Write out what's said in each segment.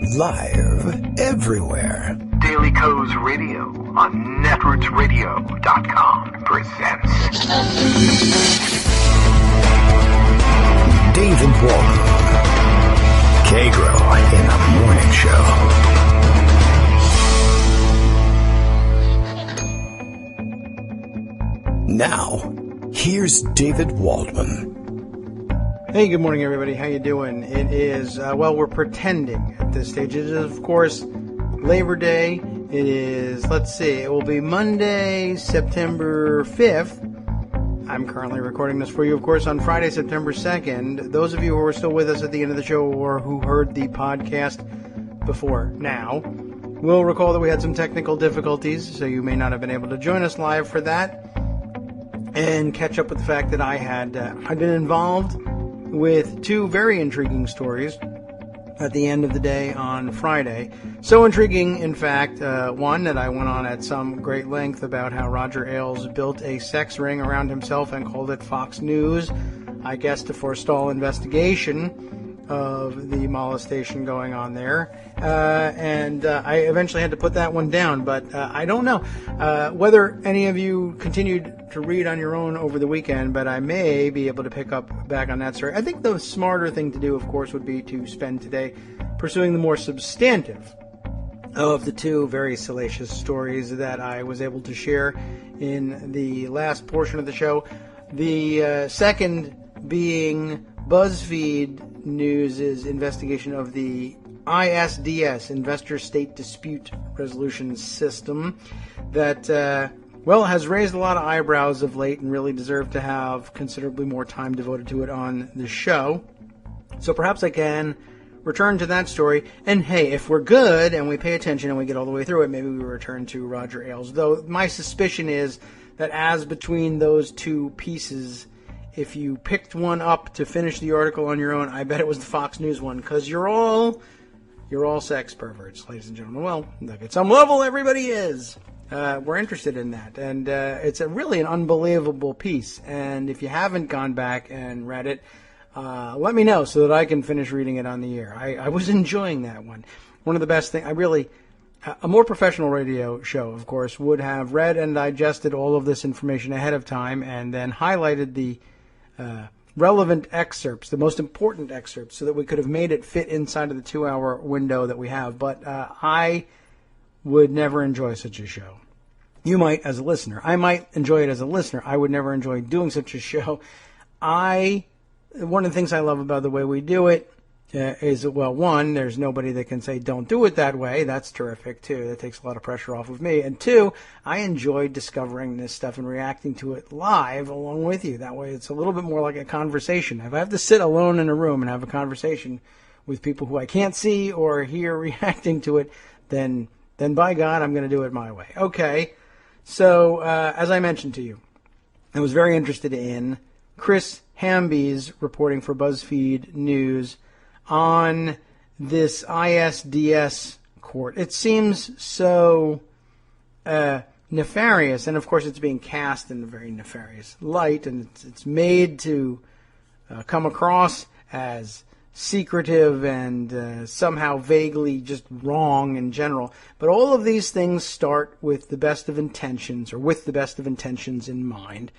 Live everywhere. Daily Co's Radio on netrootsradio.com presents David Walton. Kagro in the Morning Show. Now, here's David Waldman. Hey, good morning, everybody. How you doing? It is, we're pretending at this stage. It is, of course, Labor Day. It is, it will be Monday, September 5th. I'm currently recording this for you, of course, on Friday, September 2nd. Those of you who are still with us at the end of the show or who heard the podcast before now will recall that we had some technical difficulties, so you may not have been able to join us live for that and catch up with the fact that I'd been involved with two very intriguing stories at the end of the day on Friday. So intriguing, in fact, one that I went on at some great length about how Roger Ailes built a sex ring around himself and called it Fox News, I guess to forestall investigation of the molestation going on there. And I eventually had to put that one down, but I don't know whether any of you continued to read on your own over the weekend, but I may be able to pick up back on that story. I think the smarter thing to do, of course, would be to spend today pursuing the more substantive of the two very salacious stories that I was able to share in the last portion of the show. The second being BuzzFeed News' investigation of the ISDS, Investor State Dispute Resolution System, that has raised a lot of eyebrows of late and really deserved to have considerably more time devoted to it on the show. So perhaps I can return to that story. And hey, if we're good and we pay attention and we get all the way through it, maybe we return to Roger Ailes. Though my suspicion is that as between those two pieces, if you picked one up to finish the article on your own, I bet it was the Fox News one, because you're all sex perverts, ladies and gentlemen. Well, look, at some level, everybody is. We're interested in that, and it's really an unbelievable piece. And if you haven't gone back and read it, let me know so that I can finish reading it on the air. I was enjoying that one. One of the best things, a more professional radio show, of course, would have read and digested all of this information ahead of time and then highlighted the relevant excerpts, the most important excerpts, so that we could have made it fit inside of the 2-hour window that we have. But I would never enjoy such a show. You might as a listener. I might enjoy it as a listener. I would never enjoy doing such a show. One of the things I love about the way we do it is, one, there's nobody that can say, don't do it that way. That's terrific, too. That takes a lot of pressure off of me. And two, I enjoy discovering this stuff and reacting to it live along with you. That way it's a little bit more like a conversation. If I have to sit alone in a room and have a conversation with people who I can't see or hear reacting to it, then by God, I'm going to do it my way. Okay, so as I mentioned to you, I was very interested in Chris Hamby's reporting for BuzzFeed News on this ISDS court. It seems so nefarious, and of course it's being cast in a very nefarious light, and it's made to come across as secretive and somehow vaguely just wrong in general. But all of these things start with the best of intentions, or with the best of intentions in mind.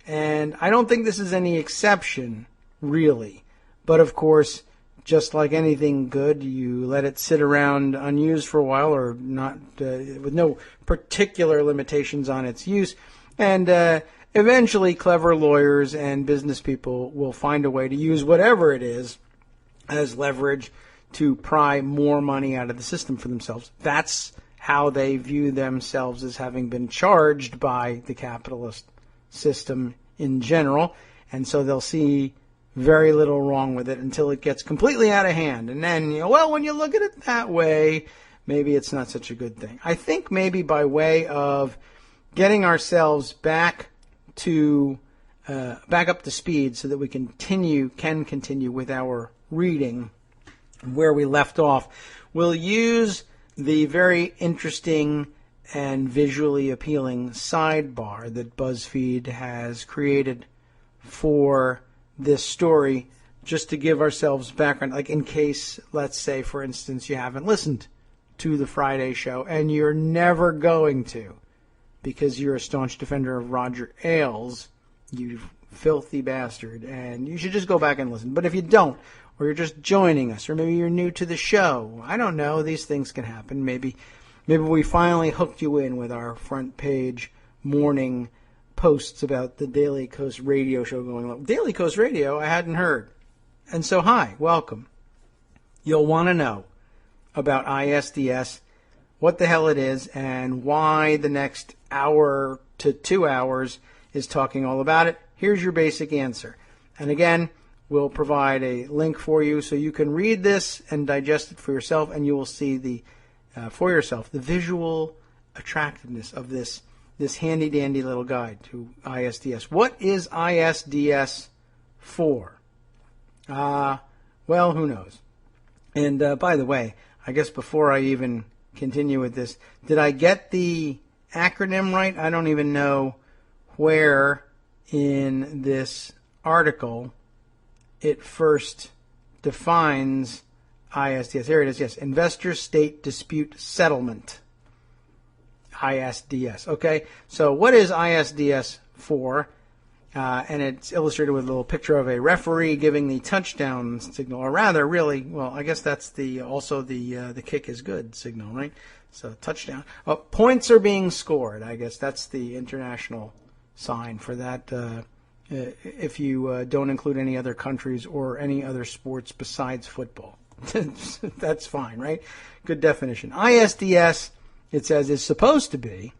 And I don't think this is any exception, really. But of course, just like anything good, you let it sit around unused for a while, or not, with no particular limitations on its use. And eventually clever lawyers and business people will find a way to use whatever it is as leverage to pry more money out of the system for themselves. That's how they view themselves as having been charged by the capitalist system in general. And so they'll see very little wrong with it until it gets completely out of hand. And then, when you look at it that way, maybe it's not such a good thing. I think maybe by way of getting ourselves back up to speed so that we can continue with our reading where we left off, we'll use the very interesting and visually appealing sidebar that BuzzFeed has created for this story just to give ourselves background, like in case, let's say, for instance, you haven't listened to the Friday show and you're never going to because you're a staunch defender of Roger Ailes, you filthy bastard, and you should just go back and listen. But if you don't, or you're just joining us, or maybe you're new to the show, I don't know, these things can happen. Maybe we finally hooked you in with our front page morning posts about the Daily Coast radio show going on. Daily Coast Radio, I hadn't heard. And so, hi, welcome. You'll want to know about ISDS, what the hell it is, and why the next hour to 2 hours is talking all about it. Here's your basic answer. And again, we'll provide a link for you so you can read this and digest it for yourself, and you will see for yourself the visual attractiveness of this handy-dandy little guide to ISDS. What is ISDS for? Well, who knows? And by the way, I guess before I even continue with this, did I get the acronym right? I don't even know where in this article it first defines ISDS. There it is, yes. Investor State Dispute Settlement. ISDS. Okay, so what is ISDS for? And it's illustrated with a little picture of a referee giving the touchdown signal, or rather, really, well, I guess that's also the kick is good signal, right? So touchdown. Points are being scored. I guess that's the international sign for that. If you don't include any other countries or any other sports besides football, that's fine, right? Good definition. ISDS, it says, is supposed to be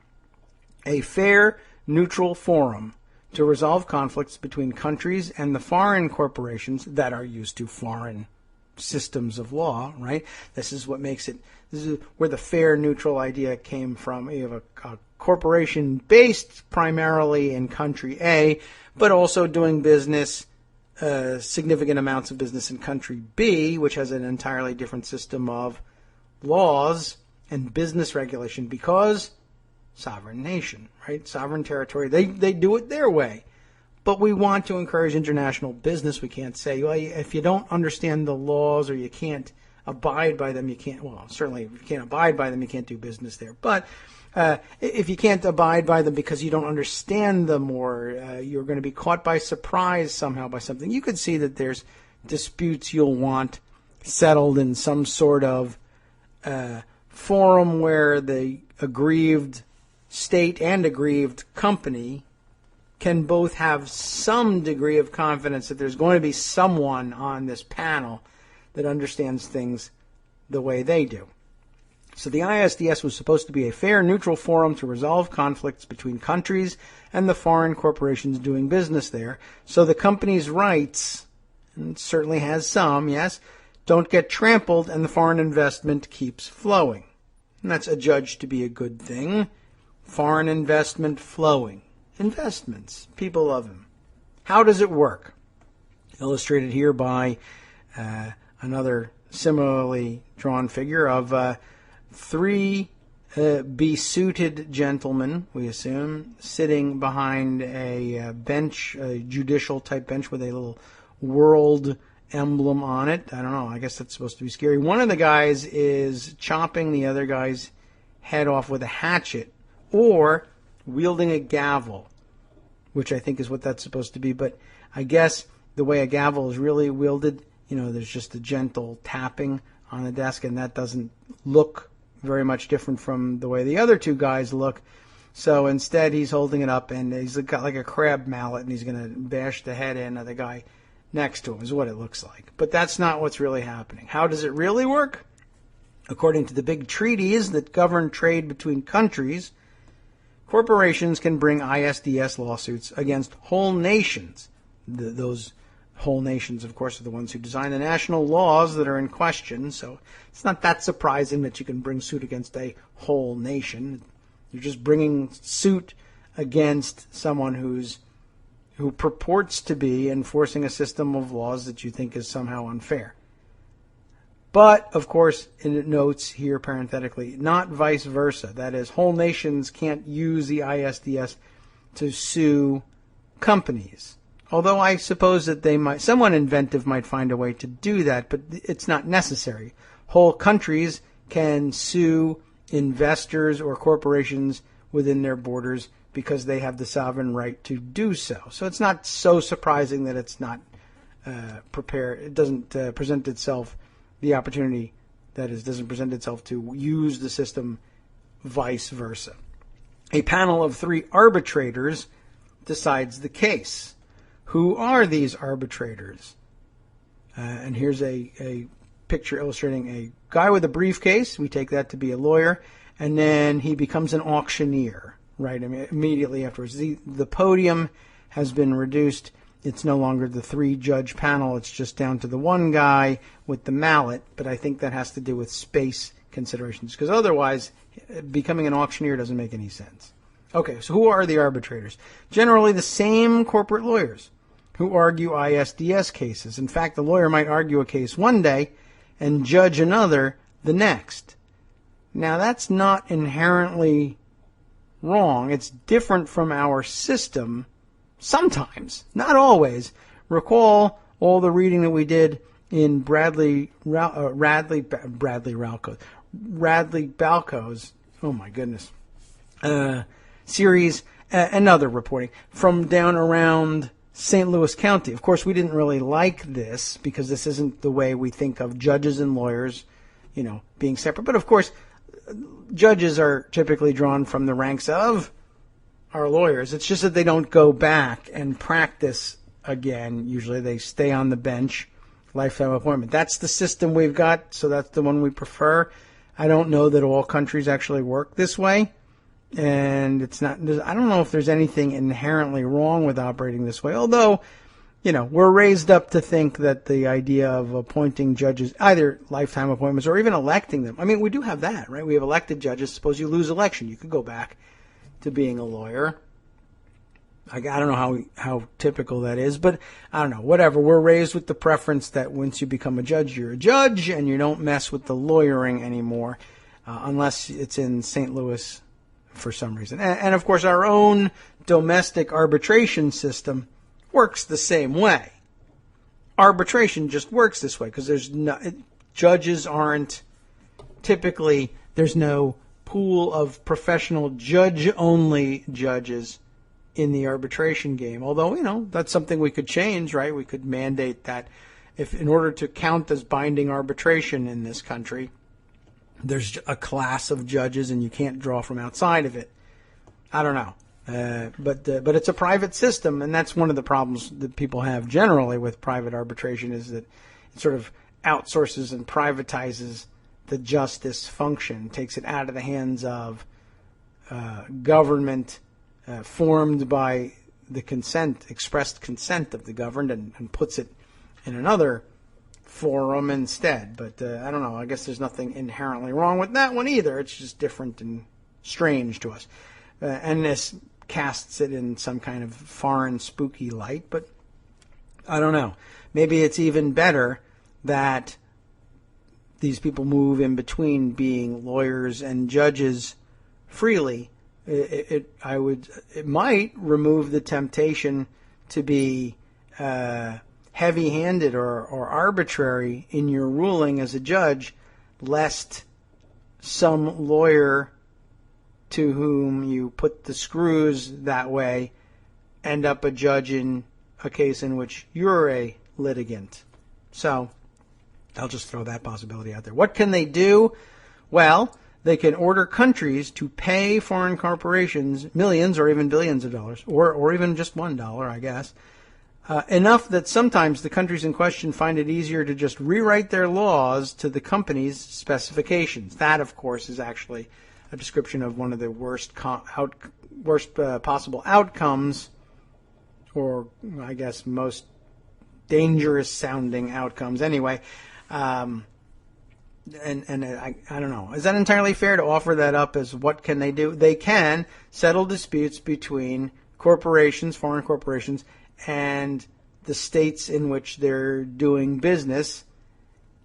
a fair, neutral forum to resolve conflicts between countries and the foreign corporations that are used to foreign systems of law, right? This is what makes it, this is where the fair, neutral idea came from. You have a corporation based primarily in country A, but also doing business, significant amounts of business in country B, which has an entirely different system of laws and business regulation because sovereign nation, right? Sovereign territory. They do it their way. But we want to encourage international business. We can't say, well, if you don't understand the laws or you can't abide by them, you can't, well, certainly if you can't abide by them, you can't do business there. But if you can't abide by them because you don't understand them or you're going to be caught by surprise somehow by something, you could see that there's disputes you'll want settled in some sort of forum where the aggrieved state and aggrieved company can both have some degree of confidence that there's going to be someone on this panel that understands things the way they do. So the ISDS was supposed to be a fair, neutral forum to resolve conflicts between countries and the foreign corporations doing business there. So the company's rights, and it certainly has some, yes, don't get trampled and the foreign investment keeps flowing. And that's adjudged to be a good thing. Foreign investment flowing. Investments. People love them. How does it work? Illustrated here by another similarly drawn figure of three besuited gentlemen, we assume, sitting behind a bench, a judicial type bench with a little world emblem on it. I don't know. I guess that's supposed to be scary. One of the guys is chopping the other guy's head off with a hatchet or wielding a gavel, which I think is what that's supposed to be. But I guess the way a gavel is really wielded, there's just a gentle tapping on the desk, and that doesn't look very much different from the way the other two guys look. So instead, he's holding it up, and he's got like a crab mallet, and he's going to bash the head in of the guy next to him, is what it looks like. But that's not what's really happening. How does it really work? According to the big treaties that govern trade between countries, corporations can bring ISDS lawsuits against whole nations. Those whole nations, of course, are the ones who design the national laws that are in question. So it's not that surprising that you can bring suit against a whole nation. You're just bringing suit against someone who purports to be enforcing a system of laws that you think is somehow unfair. But, of course, it notes here parenthetically, not vice versa. That is, whole nations can't use the ISDS to sue companies. Although I suppose that someone inventive might find a way to do that, but it's not necessary. Whole countries can sue investors or corporations within their borders because they have the sovereign right to do so. So it's not so surprising that it's not prepared. It doesn't present itself the opportunity, that is, doesn't present itself to use the system vice versa. A panel of 3 arbitrators decides the case. Who are these arbitrators? And here's a picture illustrating a guy with a briefcase. We take that to be a lawyer. And then he becomes an auctioneer, right, immediately afterwards. The podium has been reduced. It's no longer the 3-judge panel. It's just down to the one guy with the mallet. But I think that has to do with space considerations, because otherwise becoming an auctioneer doesn't make any sense. Okay, so who are the arbitrators? Generally the same corporate lawyers who argue ISDS cases. In fact, the lawyer might argue a case one day and judge another the next. Now, that's not inherently wrong. It's different from our system sometimes, not always. Recall all the reading that we did in Bradley Balco's, oh my goodness, series and other reporting from down around St. Louis County. Of course, we didn't really like this because this isn't the way we think of judges and lawyers, being separate. But of course, judges are typically drawn from the ranks of our lawyers. It's just that they don't go back and practice again. Usually they stay on the bench, lifetime appointment. That's the system we've got, so that's the one we prefer. I don't know that all countries actually work this way. And it's not, I don't know if there's anything inherently wrong with operating this way. Although, we're raised up to think that the idea of appointing judges, either lifetime appointments or even electing them. I mean, we do have that, right? We have elected judges. Suppose you lose election, you could go back to being a lawyer. I don't know how typical that is, but I don't know. Whatever. We're raised with the preference that once you become a judge, you're a judge, and you don't mess with the lawyering anymore, unless it's in St. Louis for some reason. And of course, our own domestic arbitration system works the same way. Arbitration just works this way because judges aren't typically, there's no pool of professional judge-only judges in the arbitration game. Although, that's something we could change, right? We could mandate that if in order to count as binding arbitration in this country, there's a class of judges and you can't draw from outside of it. I don't know. But it's a private system, and that's one of the problems that people have generally with private arbitration, is that it sort of outsources and privatizes the justice function, takes it out of the hands of government formed by the expressed consent of the governed, and puts it in another forum instead. But I don't know. I guess there's nothing inherently wrong with that one either. It's just different and strange to us. And this casts it in some kind of foreign, spooky light. But I don't know. Maybe it's even better that these people move in between being lawyers and judges freely. It might remove the temptation to be heavy-handed or arbitrary in your ruling as a judge, lest some lawyer to whom you put the screws that way end up a judge in a case in which you're a litigant. So I'll just throw that possibility out there. What can they do? Well, they can order countries to pay foreign corporations millions or even billions of dollars, or even just $1, I guess, enough that sometimes the countries in question find it easier to just rewrite their laws to the company's specifications. That, of course, is actually a description of one of the worst possible outcomes, or I guess most dangerous sounding outcomes anyway. And I don't know. Is that entirely fair to offer that up as what can they do? They can settle disputes between corporations, foreign corporations, and the states in which they're doing business,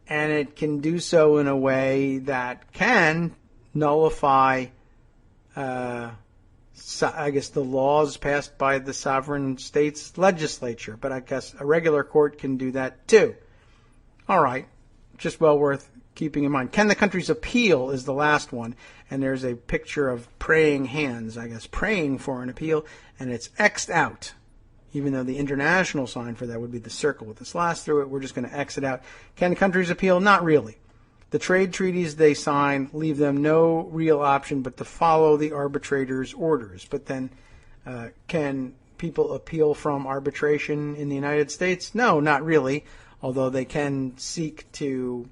and it can do so in a way that can nullify I guess the laws passed by the sovereign state's legislature, but I guess a regular court can do that too. All right, just well worth keeping in mind. Can the countries appeal is the last one, and there's a picture of praying hands, I guess, praying for an appeal, and it's X'd out. Even though the international sign for that would be the circle with a slash through it, we're just going to X it out. Can countries appeal? Not really. The trade treaties they sign leave them no real option but to follow the arbitrator's orders. But then, can people appeal from arbitration in the United States? No, not really, although they can seek to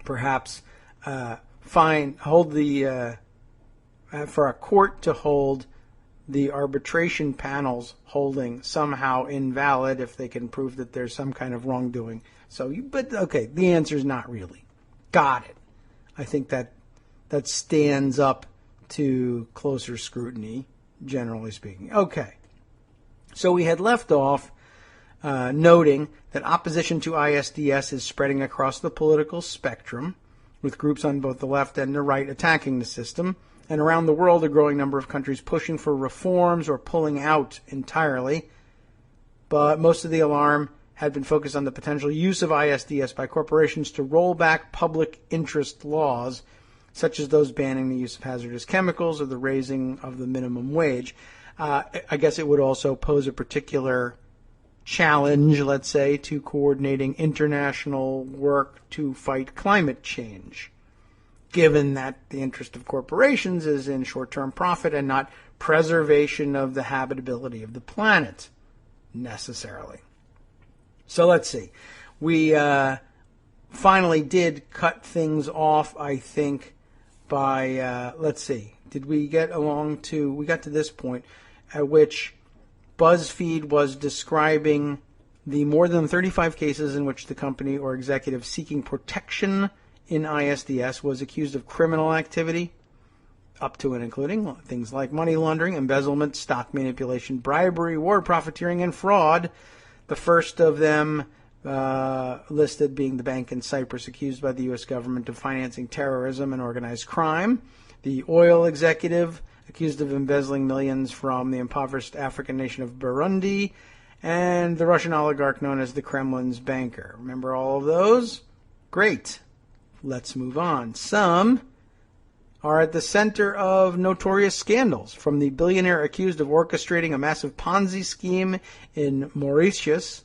perhaps hold the for a court to hold the arbitration panel's holding somehow invalid if they can prove that there's some kind of wrongdoing. But okay, the answer is not really. Got it. I think that stands up to closer scrutiny, generally speaking. Okay. So we had left off noting that opposition to ISDS is spreading across the political spectrum, with groups on both the left and the right attacking the system, and around the world a growing number of countries pushing for reforms or pulling out entirely. But most of the alarm had been focused on the potential use of ISDS by corporations to roll back public interest laws, such as those banning the use of hazardous chemicals or the raising of the minimum wage. I guess it would also pose a particular challenge, let's say, to coordinating international work to fight climate change, given that the interest of corporations is in short-term profit and not preservation of the habitability of the planet, necessarily. So let's see. We finally did cut things off, I think, by, let's see. Did we get we got to this point at which BuzzFeed was describing the more than 35 cases in which the company or executive seeking protection in ISDS was accused of criminal activity, up to and including things like money laundering, embezzlement, stock manipulation, bribery, war profiteering, and fraud. The first of them listed being the bank in Cyprus accused by the U.S. government of financing terrorism and organized crime, the oil executive accused of embezzling millions from the impoverished African nation of Burundi, and the Russian oligarch known as the Kremlin's banker. Remember all of those? Great. Let's move on. Some are at the center of notorious scandals, from the billionaire accused of orchestrating a massive Ponzi scheme in Mauritius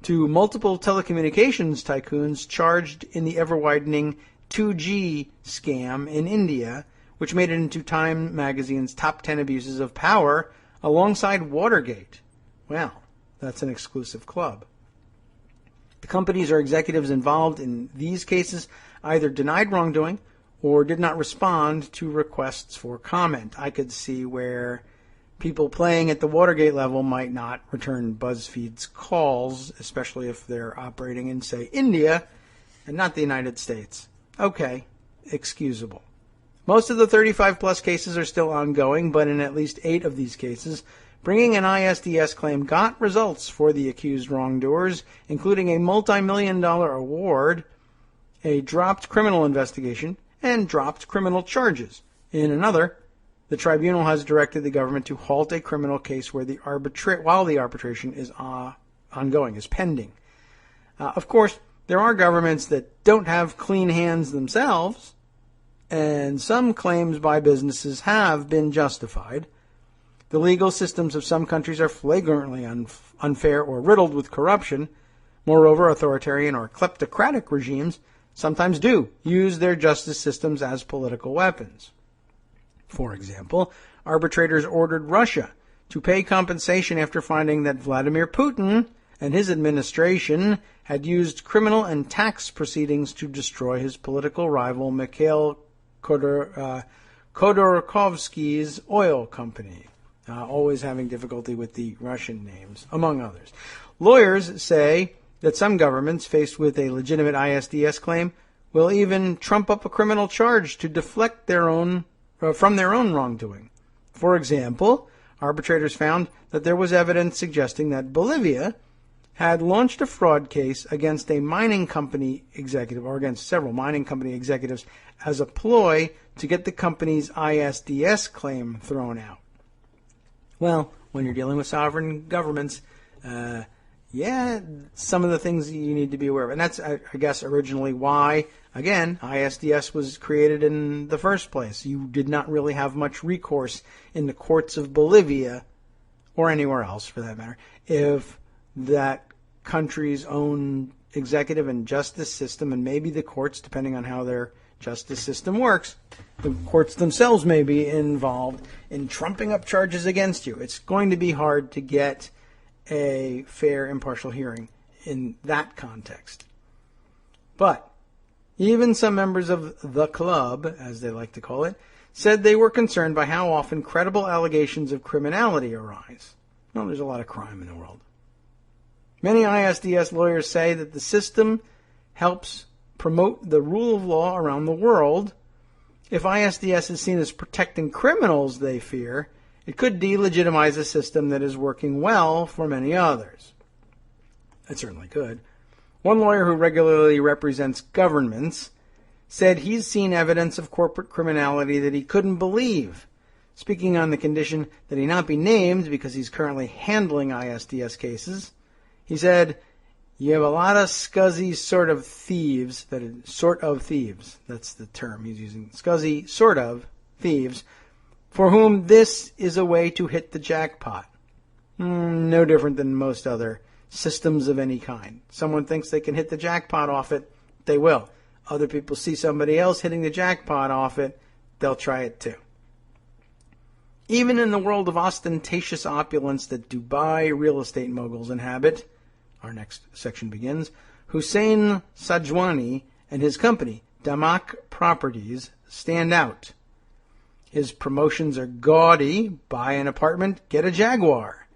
to multiple telecommunications tycoons charged in the ever-widening 2G scam in India, which made it into Time magazine's top 10 abuses of power alongside Watergate. Well, that's an exclusive club. The companies or executives involved in these cases either denied wrongdoing or did not respond to requests for comment. I could see where people playing at the Watergate level might not return BuzzFeed's calls, especially if they're operating in, say, India and not the United States. Okay, excusable. Most of the 35-plus cases are still ongoing, but in at least 8 of these cases, bringing an ISDS claim got results for the accused wrongdoers, including a multi-million-dollar award, a dropped criminal investigation, and dropped criminal charges. In another, the tribunal has directed the government to halt a criminal case while the arbitration is ongoing, is pending. Of course, there are governments that don't have clean hands themselves, and some claims by businesses have been justified. The legal systems of some countries are flagrantly unfair or riddled with corruption. Moreover, authoritarian or kleptocratic regimes sometimes do use their justice systems as political weapons. For example, arbitrators ordered Russia to pay compensation after finding that Vladimir Putin and his administration had used criminal and tax proceedings to destroy his political rival Mikhail Khodorkovsky's oil company. Always having difficulty with the Russian names, among others. Lawyers say that some governments, faced with a legitimate ISDS claim, will even trump up a criminal charge to deflect from their own wrongdoing. For example, arbitrators found that there was evidence suggesting that Bolivia had launched a fraud case against a mining company executive, or against several mining company executives, as a ploy to get the company's ISDS claim thrown out. Well, when you're dealing with sovereign governments, some of the things you need to be aware of. And that's, I guess, originally why, again, ISDS was created in the first place. You did not really have much recourse in the courts of Bolivia, or anywhere else for that matter, if that country's own executive and justice system, and maybe the courts, depending on how their justice system works, the courts themselves may be involved in trumping up charges against you. It's going to be hard to get a fair, impartial hearing in that context. But even some members of the club, as they like to call it, said they were concerned by how often credible allegations of criminality arise. Well, there's a lot of crime in the world. Many ISDS lawyers say that the system helps promote the rule of law around the world. If ISDS is seen as protecting criminals, they fear, it could delegitimize a system that is working well for many others. It certainly could. One lawyer who regularly represents governments said he's seen evidence of corporate criminality that he couldn't believe, speaking on the condition that he not be named because he's currently handling ISDS cases. He said, "You have a lot of scuzzy sort of thieves, that's the term he's using, scuzzy sort of thieves, for whom this is a way to hit the jackpot." No different than most other systems of any kind. Someone thinks they can hit the jackpot off it, they will. Other people see somebody else hitting the jackpot off it, they'll try it too. Even in the world of ostentatious opulence that Dubai real estate moguls inhabit, our next section begins, Hussein Sajwani and his company, Damak Properties, stand out. His promotions are gaudy. Buy an apartment, get a Jaguar.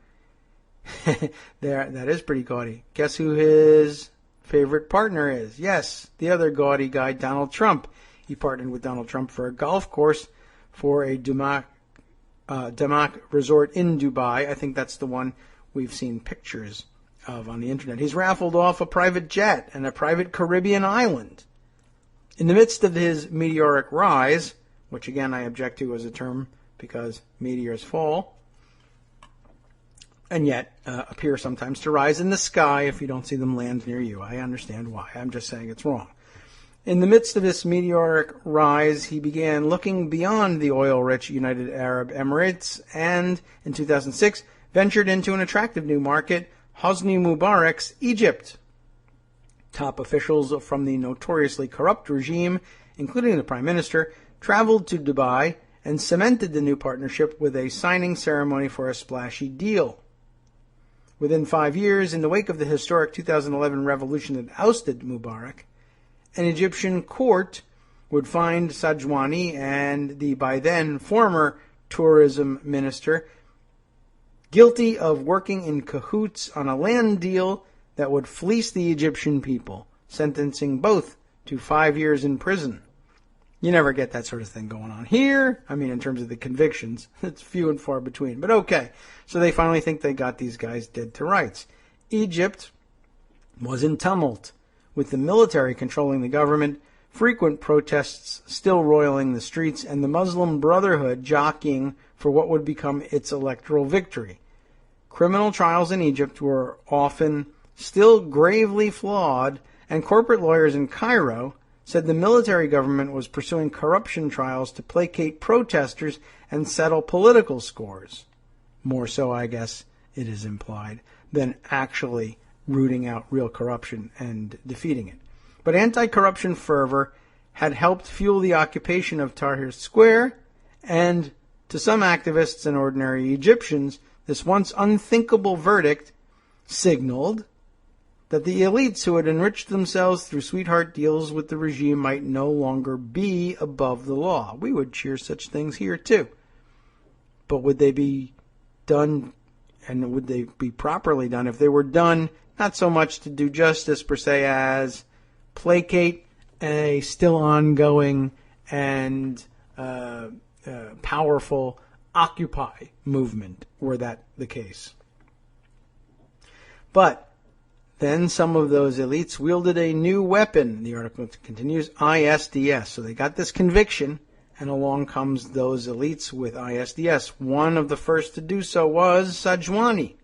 That is pretty gaudy. Guess who his favorite partner is? Yes, the other gaudy guy, Donald Trump. He partnered with Donald Trump for a golf course for a Damak resort in Dubai. I think that's the one we've seen pictures of on the internet. He's raffled off a private jet and a private Caribbean island. In the midst of his meteoric rise, which again I object to as a term because meteors fall, and yet appear sometimes to rise in the sky if you don't see them land near you. I understand why. I'm just saying it's wrong. In the midst of this meteoric rise, he began looking beyond the oil-rich United Arab Emirates and, in 2006, ventured into an attractive new market, Hosni Mubarak's Egypt. Top officials from the notoriously corrupt regime, including the Prime Minister, traveled to Dubai and cemented the new partnership with a signing ceremony for a splashy deal. Within 5 years, in the wake of the historic 2011 revolution that ousted Mubarak, an Egyptian court would find Sajwani and the by then former tourism minister guilty of working in cahoots on a land deal that would fleece the Egyptian people, sentencing both to 5 years in prison. You never get that sort of thing going on here. I mean, in terms of the convictions, it's few and far between. But okay, so they finally think they got these guys dead to rights. Egypt was in tumult, with the military controlling the government, frequent protests still roiling the streets, and the Muslim Brotherhood jockeying for what would become its electoral victory. Criminal trials in Egypt were often still gravely flawed, and corporate lawyers in Cairo said the military government was pursuing corruption trials to placate protesters and settle political scores. More so, I guess, it is implied, than actually rooting out real corruption and defeating it. But anti-corruption fervor had helped fuel the occupation of Tahrir Square, and to some activists and ordinary Egyptians, this once unthinkable verdict signaled that the elites who had enriched themselves through sweetheart deals with the regime might no longer be above the law. We would cheer such things here too. But would they be done, and would they be properly done if they were done not so much to do justice per se as placate a still ongoing and powerful Occupy movement, were that the case? But then some of those elites wielded a new weapon, the article continues, ISDS. So they got this conviction, and along comes those elites with ISDS. One of the first to do so was Sajwani,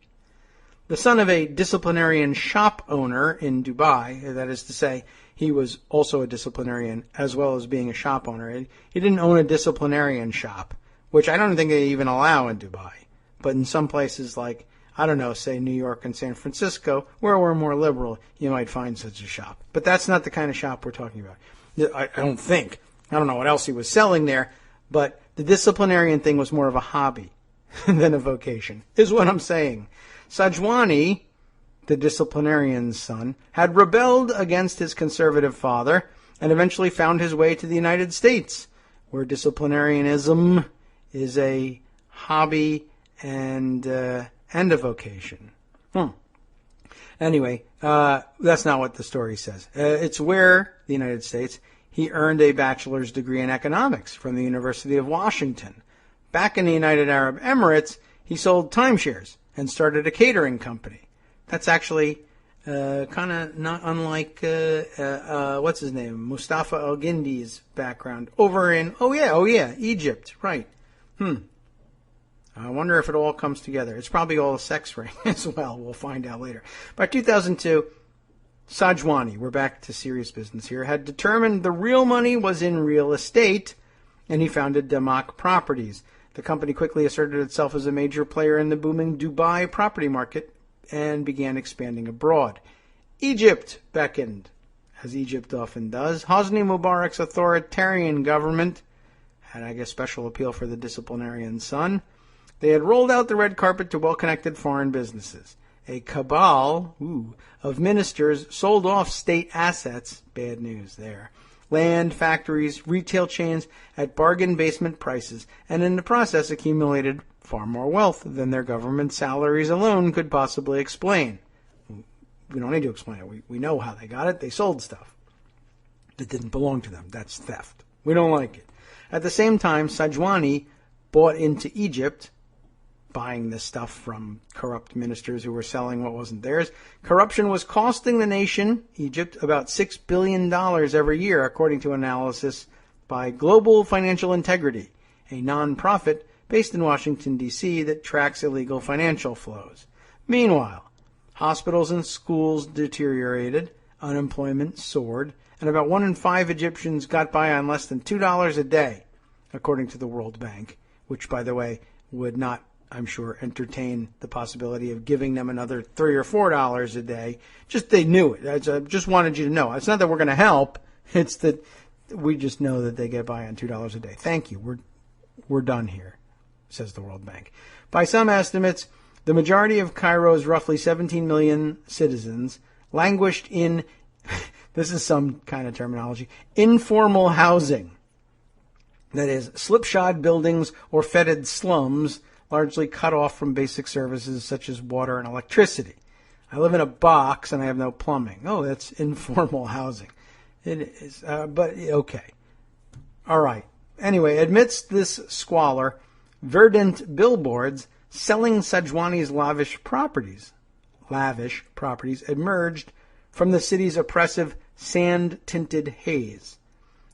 the son of a disciplinarian shop owner in Dubai. That is to say, he was also a disciplinarian as well as being a shop owner. He didn't own a disciplinarian shop, which I don't think they even allow in Dubai. But in some places like, I don't know, say New York and San Francisco, where we're more liberal, you might find such a shop. But that's not the kind of shop we're talking about. I don't think. I don't know what else he was selling there, but the disciplinarian thing was more of a hobby than a vocation, is what I'm saying. Sajwani, the disciplinarian's son, had rebelled against his conservative father and eventually found his way to the United States, where disciplinarianism is a hobby and a vocation. Anyway, that's not what the story says. It's where, the United States, he earned a bachelor's degree in economics from the University of Washington. Back in the United Arab Emirates, he sold timeshares and started a catering company. That's actually kind of not unlike, what's his name, Mustafa Al-Gindi's background over in, Egypt, right. I wonder if it all comes together. It's probably all a sex ring as well. We'll find out later. By 2002, Sajwani, we're back to serious business here, had determined the real money was in real estate, and he founded Damak Properties. The company quickly asserted itself as a major player in the booming Dubai property market and began expanding abroad. Egypt beckoned, as Egypt often does. Hosni Mubarak's authoritarian government had, I guess, special appeal for the disciplinarian son. They had rolled out the red carpet to well-connected foreign businesses. A cabal of ministers sold off state assets, bad news there, land, factories, retail chains at bargain basement prices, and in the process accumulated far more wealth than their government salaries alone could possibly explain. We don't need to explain it. We know how they got it. They sold stuff that didn't belong to them. That's theft. We don't like it. At the same time, Sajwani bought into Egypt, buying this stuff from corrupt ministers who were selling what wasn't theirs. Corruption was costing the nation, Egypt, about $6 billion every year, according to analysis by Global Financial Integrity, a non-profit based in Washington, D.C. that tracks illegal financial flows. Meanwhile, hospitals and schools deteriorated, unemployment soared, and about 1 in 5 Egyptians got by on less than $2 a day, according to the World Bank, which, by the way, would not, I'm sure, entertain the possibility of giving them another $3 or $4 a day. Just they knew it. I just wanted you to know. It's not that we're going to help. It's that we just know that they get by on $2 a day. Thank you. We're done here, says the World Bank. By some estimates, the majority of Cairo's roughly 17 million citizens languished in, this is some kind of terminology, informal housing. That is, slipshod buildings or fetid slums, largely cut off from basic services such as water and electricity. I live in a box and I have no plumbing. Oh, that's informal housing. It is, but okay. All right. Anyway, amidst this squalor, verdant billboards selling Sajwani's lavish properties emerged from the city's oppressive sand-tinted haze.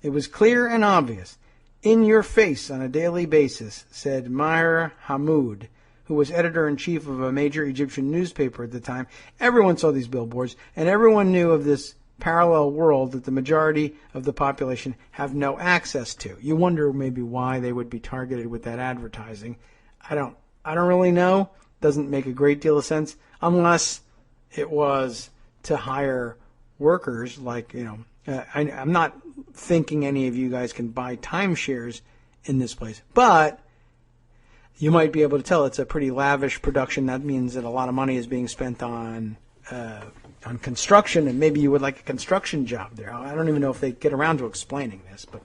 It was clear and obvious. In your face on a daily basis, said Maher Hamoud, who was editor-in-chief of a major Egyptian newspaper at the time. Everyone saw these billboards, and everyone knew of this parallel world that the majority of the population have no access to. You wonder maybe why they would be targeted with that advertising. I don't really know. Doesn't make a great deal of sense unless it was to hire workers like, I'm not thinking any of you guys can buy timeshares in this place, but you might be able to tell it's a pretty lavish production. That means that a lot of money is being spent on construction, and maybe you would like a construction job there. I don't even know if they get around to explaining this, but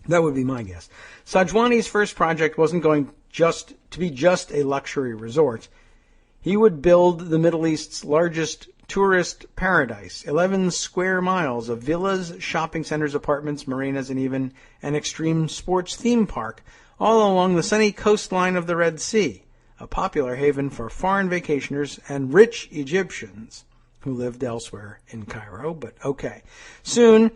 that would be my guess. Sajwani's first project wasn't going just to be just a luxury resort. He would build the Middle East's largest tourist paradise, 11 square miles of villas, shopping centers, apartments, marinas, and even an extreme sports theme park, all along the sunny coastline of the Red Sea, a popular haven for foreign vacationers and rich Egyptians who lived elsewhere in Cairo. But okay. Soon,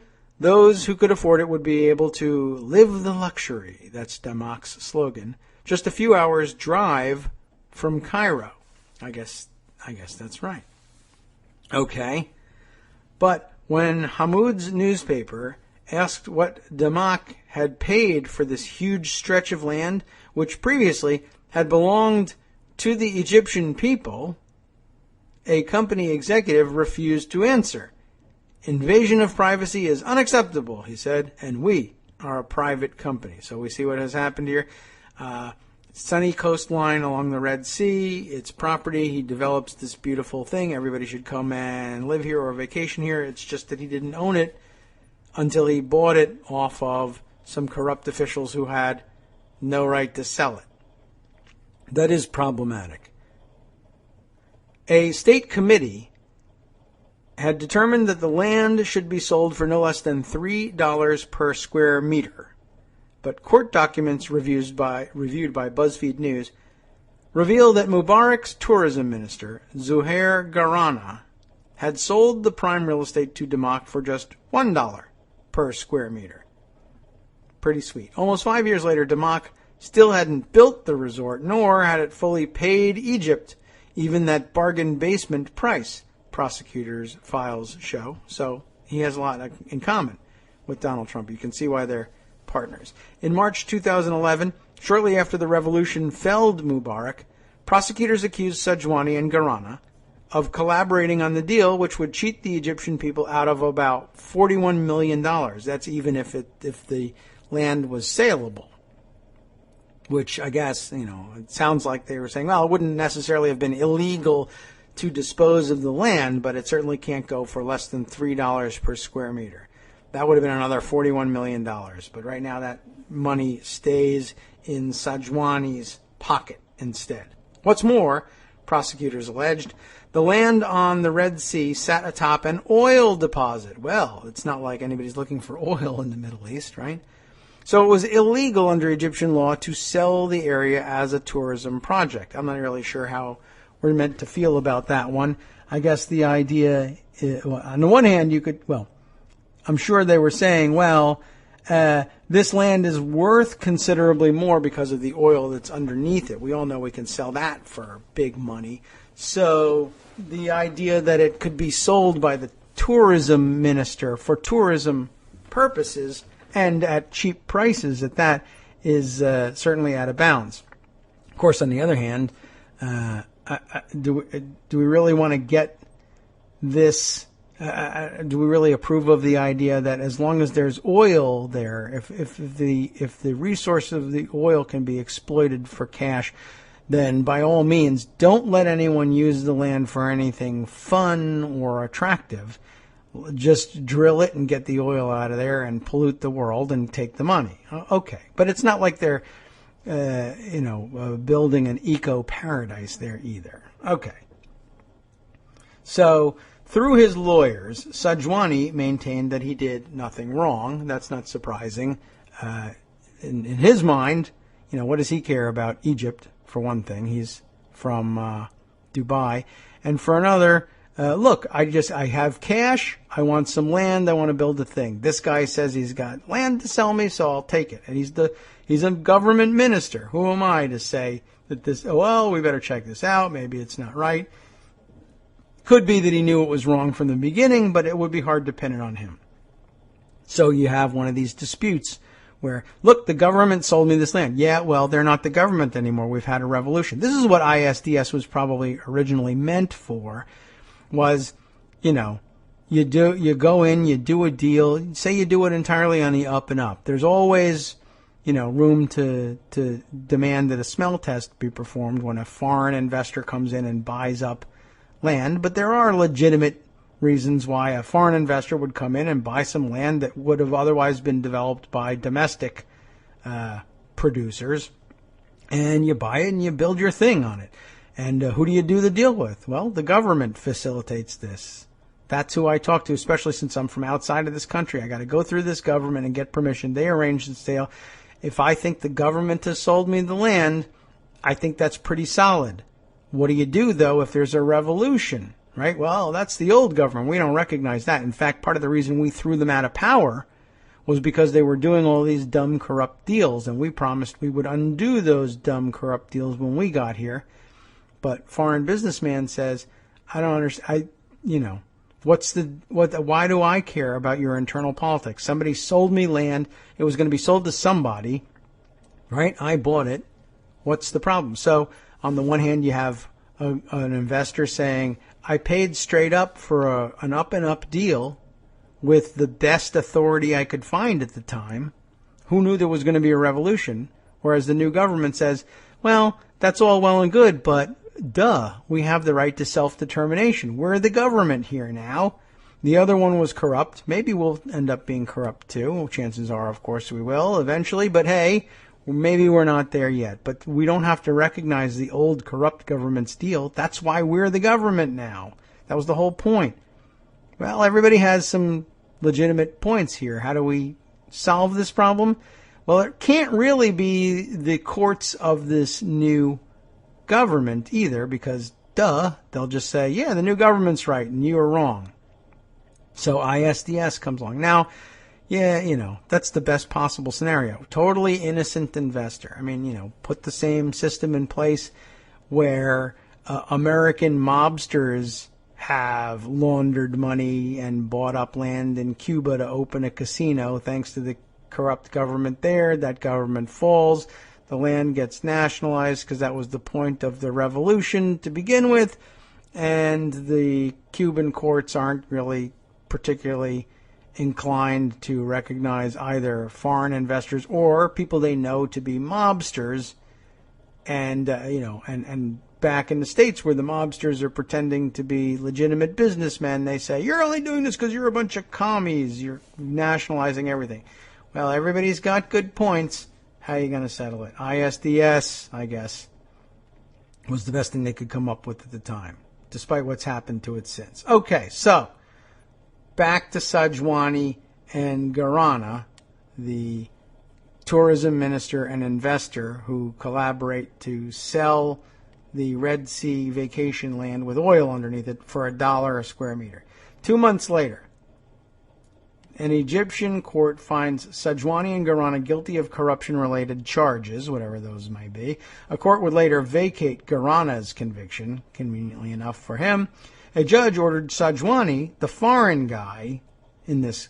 Those who could afford it would be able to live the luxury. That's Damac's slogan. Just a few hours drive from Cairo. I guess that's right. Okay. But when Hamoud's newspaper asked what Damac had paid for this huge stretch of land, which previously had belonged to the Egyptian people, a company executive refused to answer. Invasion of privacy is unacceptable, he said, and we are a private company. So we see what has happened here. Sunny coastline along the Red Sea. It's property. He develops this beautiful thing. Everybody should come and live here or vacation here. It's just that he didn't own it until he bought it off of some corrupt officials who had no right to sell it. That is problematic. A state committee had determined that the land should be sold for no less than $3 per square meter. But court documents reviewed by BuzzFeed News reveal that Mubarak's tourism minister, Zuhair Garana, had sold the prime real estate to Damac for just $1 per square meter. Pretty sweet. Almost 5 years later, Damac still hadn't built the resort, nor had it fully paid Egypt even that bargain basement price, prosecutors' files show. So he has a lot in common with Donald Trump. You can see why they're partners. In March 2011, shortly after the revolution felled Mubarak, prosecutors accused Sajwani and Garana of collaborating on the deal, which would cheat the Egyptian people out of about $41 million. That's even if the land was saleable. Which I guess, it sounds like they were saying, well, it wouldn't necessarily have been illegal to dispose of the land, but it certainly can't go for less than $3 per square meter. That would have been another $41 million. But right now that money stays in Sajwani's pocket instead. What's more, prosecutors alleged, the land on the Red Sea sat atop an oil deposit. Well, it's not like anybody's looking for oil in the Middle East, right? So it was illegal under Egyptian law to sell the area as a tourism project. I'm not really sure how we're meant to feel about that one. I guess the idea, on the one hand, I'm sure they were saying, this land is worth considerably more because of the oil that's underneath it. We all know we can sell that for big money. So the idea that it could be sold by the tourism minister for tourism purposes and at cheap prices at that is certainly out of bounds. Of course, on the other hand, do we really want to get this? Do we really approve of the idea that as long as there's oil there, if the resource of the oil can be exploited for cash, then by all means, don't let anyone use the land for anything fun or attractive. Just drill it and get the oil out of there and pollute the world and take the money. Okay. But it's not like they're, building an eco-paradise there either. Okay. So, through his lawyers, Sajwani maintained that he did nothing wrong. That's not surprising. In his mind, what does he care about Egypt, for one thing? He's from Dubai. And for another, look, I have cash. I want some land. I want to build a thing. This guy says he's got land to sell me, so I'll take it. And he's a government minister. Who am I to say that we better check this out. Maybe it's not right. Could be that he knew it was wrong from the beginning, but it would be hard to pin it on him. So you have one of these disputes where, look, the government sold me this land. Yeah, well, they're not the government anymore. We've had a revolution. This is what ISDS was probably originally meant for. Was, you go in, you do a deal, say you do it entirely on the up and up. There's always, room to demand that a smell test be performed when a foreign investor comes in and buys up land. But there are legitimate reasons why a foreign investor would come in and buy some land that would have otherwise been developed by domestic producers. And you buy it and you build your thing on it. And who do you do the deal with? Well, the government facilitates this. That's who I talk to, especially since I'm from outside of this country. I got to go through this government and get permission. They arrange the sale. If I think the government has sold me the land, I think that's pretty solid. What do you do, though, if there's a revolution, right? Well, that's the old government. We don't recognize that. In fact, part of the reason we threw them out of power was because they were doing all these dumb, corrupt deals, and we promised we would undo those dumb, corrupt deals when we got here. But foreign businessman says, I don't understand. Why do I care about your internal politics? Somebody sold me land. It was going to be sold to somebody, right? I bought it. What's the problem? So on the one hand, you have an investor saying, I paid straight up for an up-and-up deal with the best authority I could find at the time. Who knew there was going to be a revolution? Whereas the new government says, well, that's all well and good, but duh, we have the right to self-determination. We're the government here now. The other one was corrupt. Maybe we'll end up being corrupt too. Well, chances are, of course, we will eventually. But hey, maybe we're not there yet. But we don't have to recognize the old corrupt government's deal. That's why we're the government now. That was the whole point. Well, everybody has some legitimate points here. How do we solve this problem? Well, it can't really be the courts of this new government either, because they'll just say, yeah, the new government's right and you are wrong. So ISDS comes along. Now, yeah, that's the best possible scenario. Totally innocent investor. I mean, put the same system in place where American mobsters have laundered money and bought up land in Cuba to open a casino. Thanks to the corrupt government there, that government falls. The land gets nationalized because that was the point of the revolution to begin with. And the Cuban courts aren't really particularly inclined to recognize either foreign investors or people they know to be mobsters. And, and back in the States where the mobsters are pretending to be legitimate businessmen, they say, you're only doing this because you're a bunch of commies. You're nationalizing everything. Well, everybody's got good points. How are you going to settle it? ISDS, I guess, was the best thing they could come up with at the time, despite what's happened to it since. Okay, so back to Sajwani and Garana, the tourism minister and investor who collaborate to sell the Red Sea vacation land with oil underneath it for $1 a square meter. 2 months later, an Egyptian court finds Sajwani and Garana guilty of corruption-related charges, whatever those may be. A court would later vacate Garana's conviction, conveniently enough for him. A judge ordered Sajwani, the foreign guy in this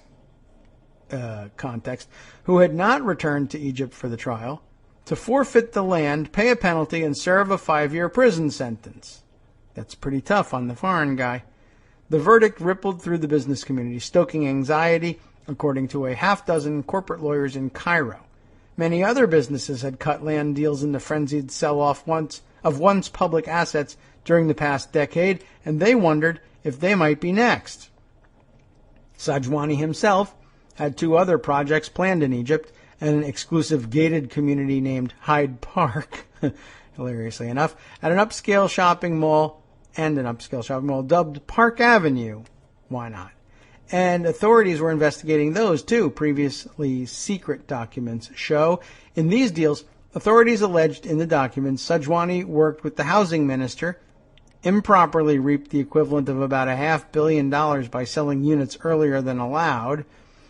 context, who had not returned to Egypt for the trial, to forfeit the land, pay a penalty, and serve a 5-year prison sentence. That's pretty tough on the foreign guy. The verdict rippled through the business community, stoking anxiety, according to a half-dozen corporate lawyers in Cairo. Many other businesses had cut land deals in the frenzied sell-off of once public assets during the past decade, and they wondered if they might be next. Sajwani himself had 2 other projects planned in Egypt, and an exclusive gated community named Hyde Park, hilariously enough, at an upscale shopping mall dubbed Park Avenue. Why not? And authorities were investigating those too. Previously secret documents show. In these deals, authorities alleged in the documents Sajwani worked with the housing minister, improperly reaped the equivalent of about $500 million by selling units earlier than allowed,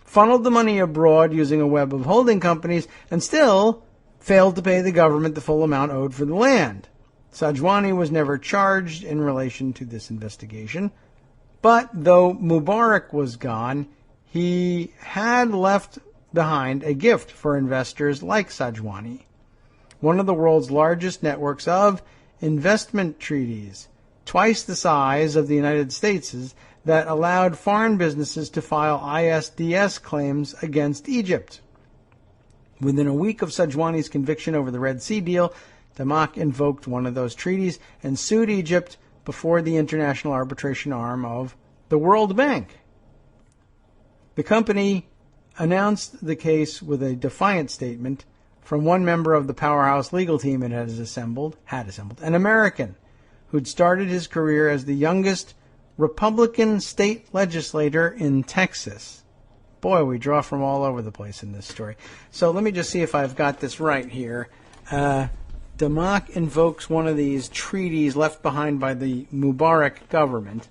funneled the money abroad using a web of holding companies, and still failed to pay the government the full amount owed for the land. Sajwani was never charged in relation to this investigation, but though Mubarak was gone, he had left behind a gift for investors like Sajwani, one of the world's largest networks of investment treaties, twice the size of the United States', that allowed foreign businesses to file ISDS claims against Egypt. Within a week of Sajwani's conviction over the Red Sea deal, Damak invoked one of those treaties and sued Egypt before the international arbitration arm of the World Bank. The company announced the case with a defiant statement from one member of the powerhouse legal team it had assembled, an American who'd started his career as the youngest Republican state legislator in Texas. Boy, we draw from all over the place in this story. So let me just see if I've got this right here. Damak invokes one of these treaties left behind by the Mubarak government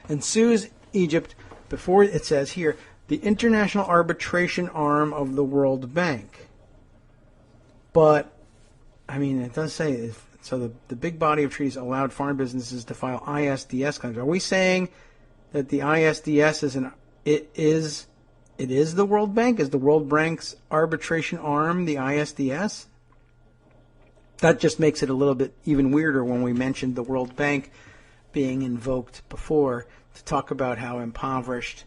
and sues Egypt before, it says here, the international arbitration arm of the World Bank. But, I mean, it does say, so the big body of treaties allowed foreign businesses to file ISDS claims. Are we saying that the ISDS is the World Bank? Is the World Bank's arbitration arm the ISDS? That just makes it a little bit even weirder when we mentioned the World Bank being invoked before to talk about how impoverished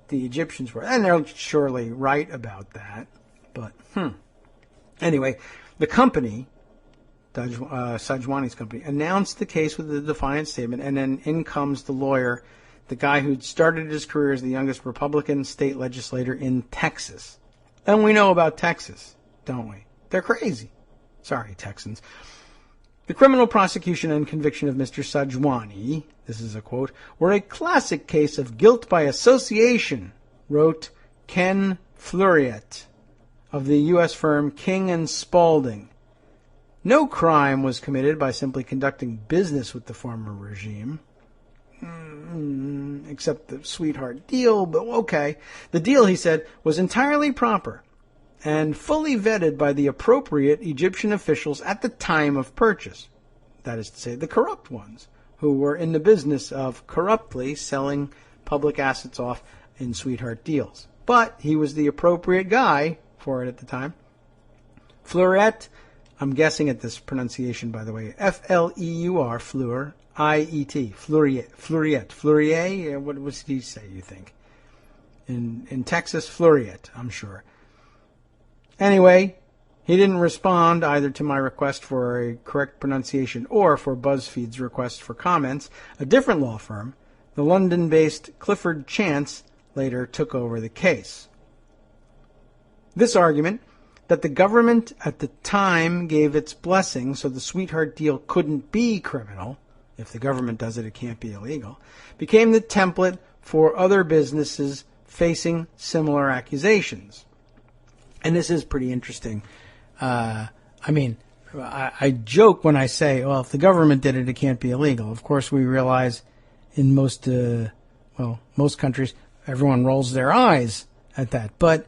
the Egyptians were. And they're surely right about that. But, Anyway, the company, Sajwani's company, announced the case with a defiant statement, and then in comes the lawyer, the guy who'd started his career as the youngest Republican state legislator in Texas. And we know about Texas, don't we? They're crazy. Sorry, Texans. The criminal prosecution and conviction of Mr. Sajwani, this is a quote, were a classic case of guilt by association, wrote Ken Fluriet of the U.S. firm King and Spalding. No crime was committed by simply conducting business with the former regime, except the sweetheart deal, but okay. The deal, he said, was entirely proper and fully vetted by the appropriate Egyptian officials at the time of purchase. That is to say, the corrupt ones, who were in the business of corruptly selling public assets off in sweetheart deals. But he was the appropriate guy for it at the time. Fleuret, I'm guessing at this pronunciation, by the way, F-L-E-U-R, Fleur, I-E-T, Fleuriet, what was he say, you think? In Texas, Fleuriet, I'm sure. Anyway, he didn't respond either to my request for a correct pronunciation or for BuzzFeed's request for comments. A different law firm, the London-based Clifford Chance, later took over the case. This argument, that the government at the time gave its blessing so the sweetheart deal couldn't be criminal, if the government does it, it can't be illegal, became the template for other businesses facing similar accusations. And this is pretty interesting. I joke when I say, well, if the government did it, it can't be illegal. Of course, we realize in most countries, everyone rolls their eyes at that. But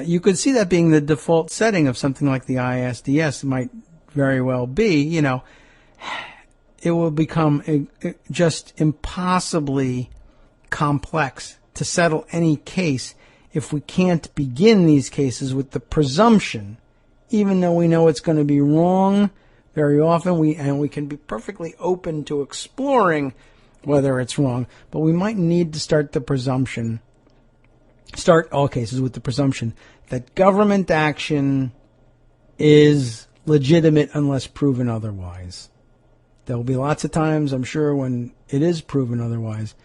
you could see that being the default setting of something like the ISDS. It might very well be, it will become just impossibly complex to settle any case if we can't begin these cases with the presumption, even though we know it's going to be wrong very often, we can be perfectly open to exploring whether it's wrong, but we might need to start all cases with the presumption that government action is legitimate unless proven otherwise. There will be lots of times, I'm sure, when it is proven otherwise.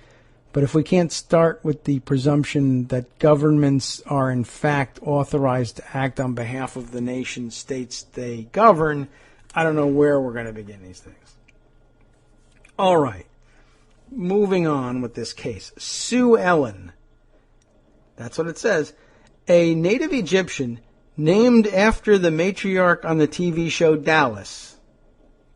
But if we can't start with the presumption that governments are in fact authorized to act on behalf of the nation states they govern, I don't know where we're going to begin these things. All right. Moving on with this case. Sue Ellen. That's what it says. A native Egyptian named after the matriarch on the TV show Dallas.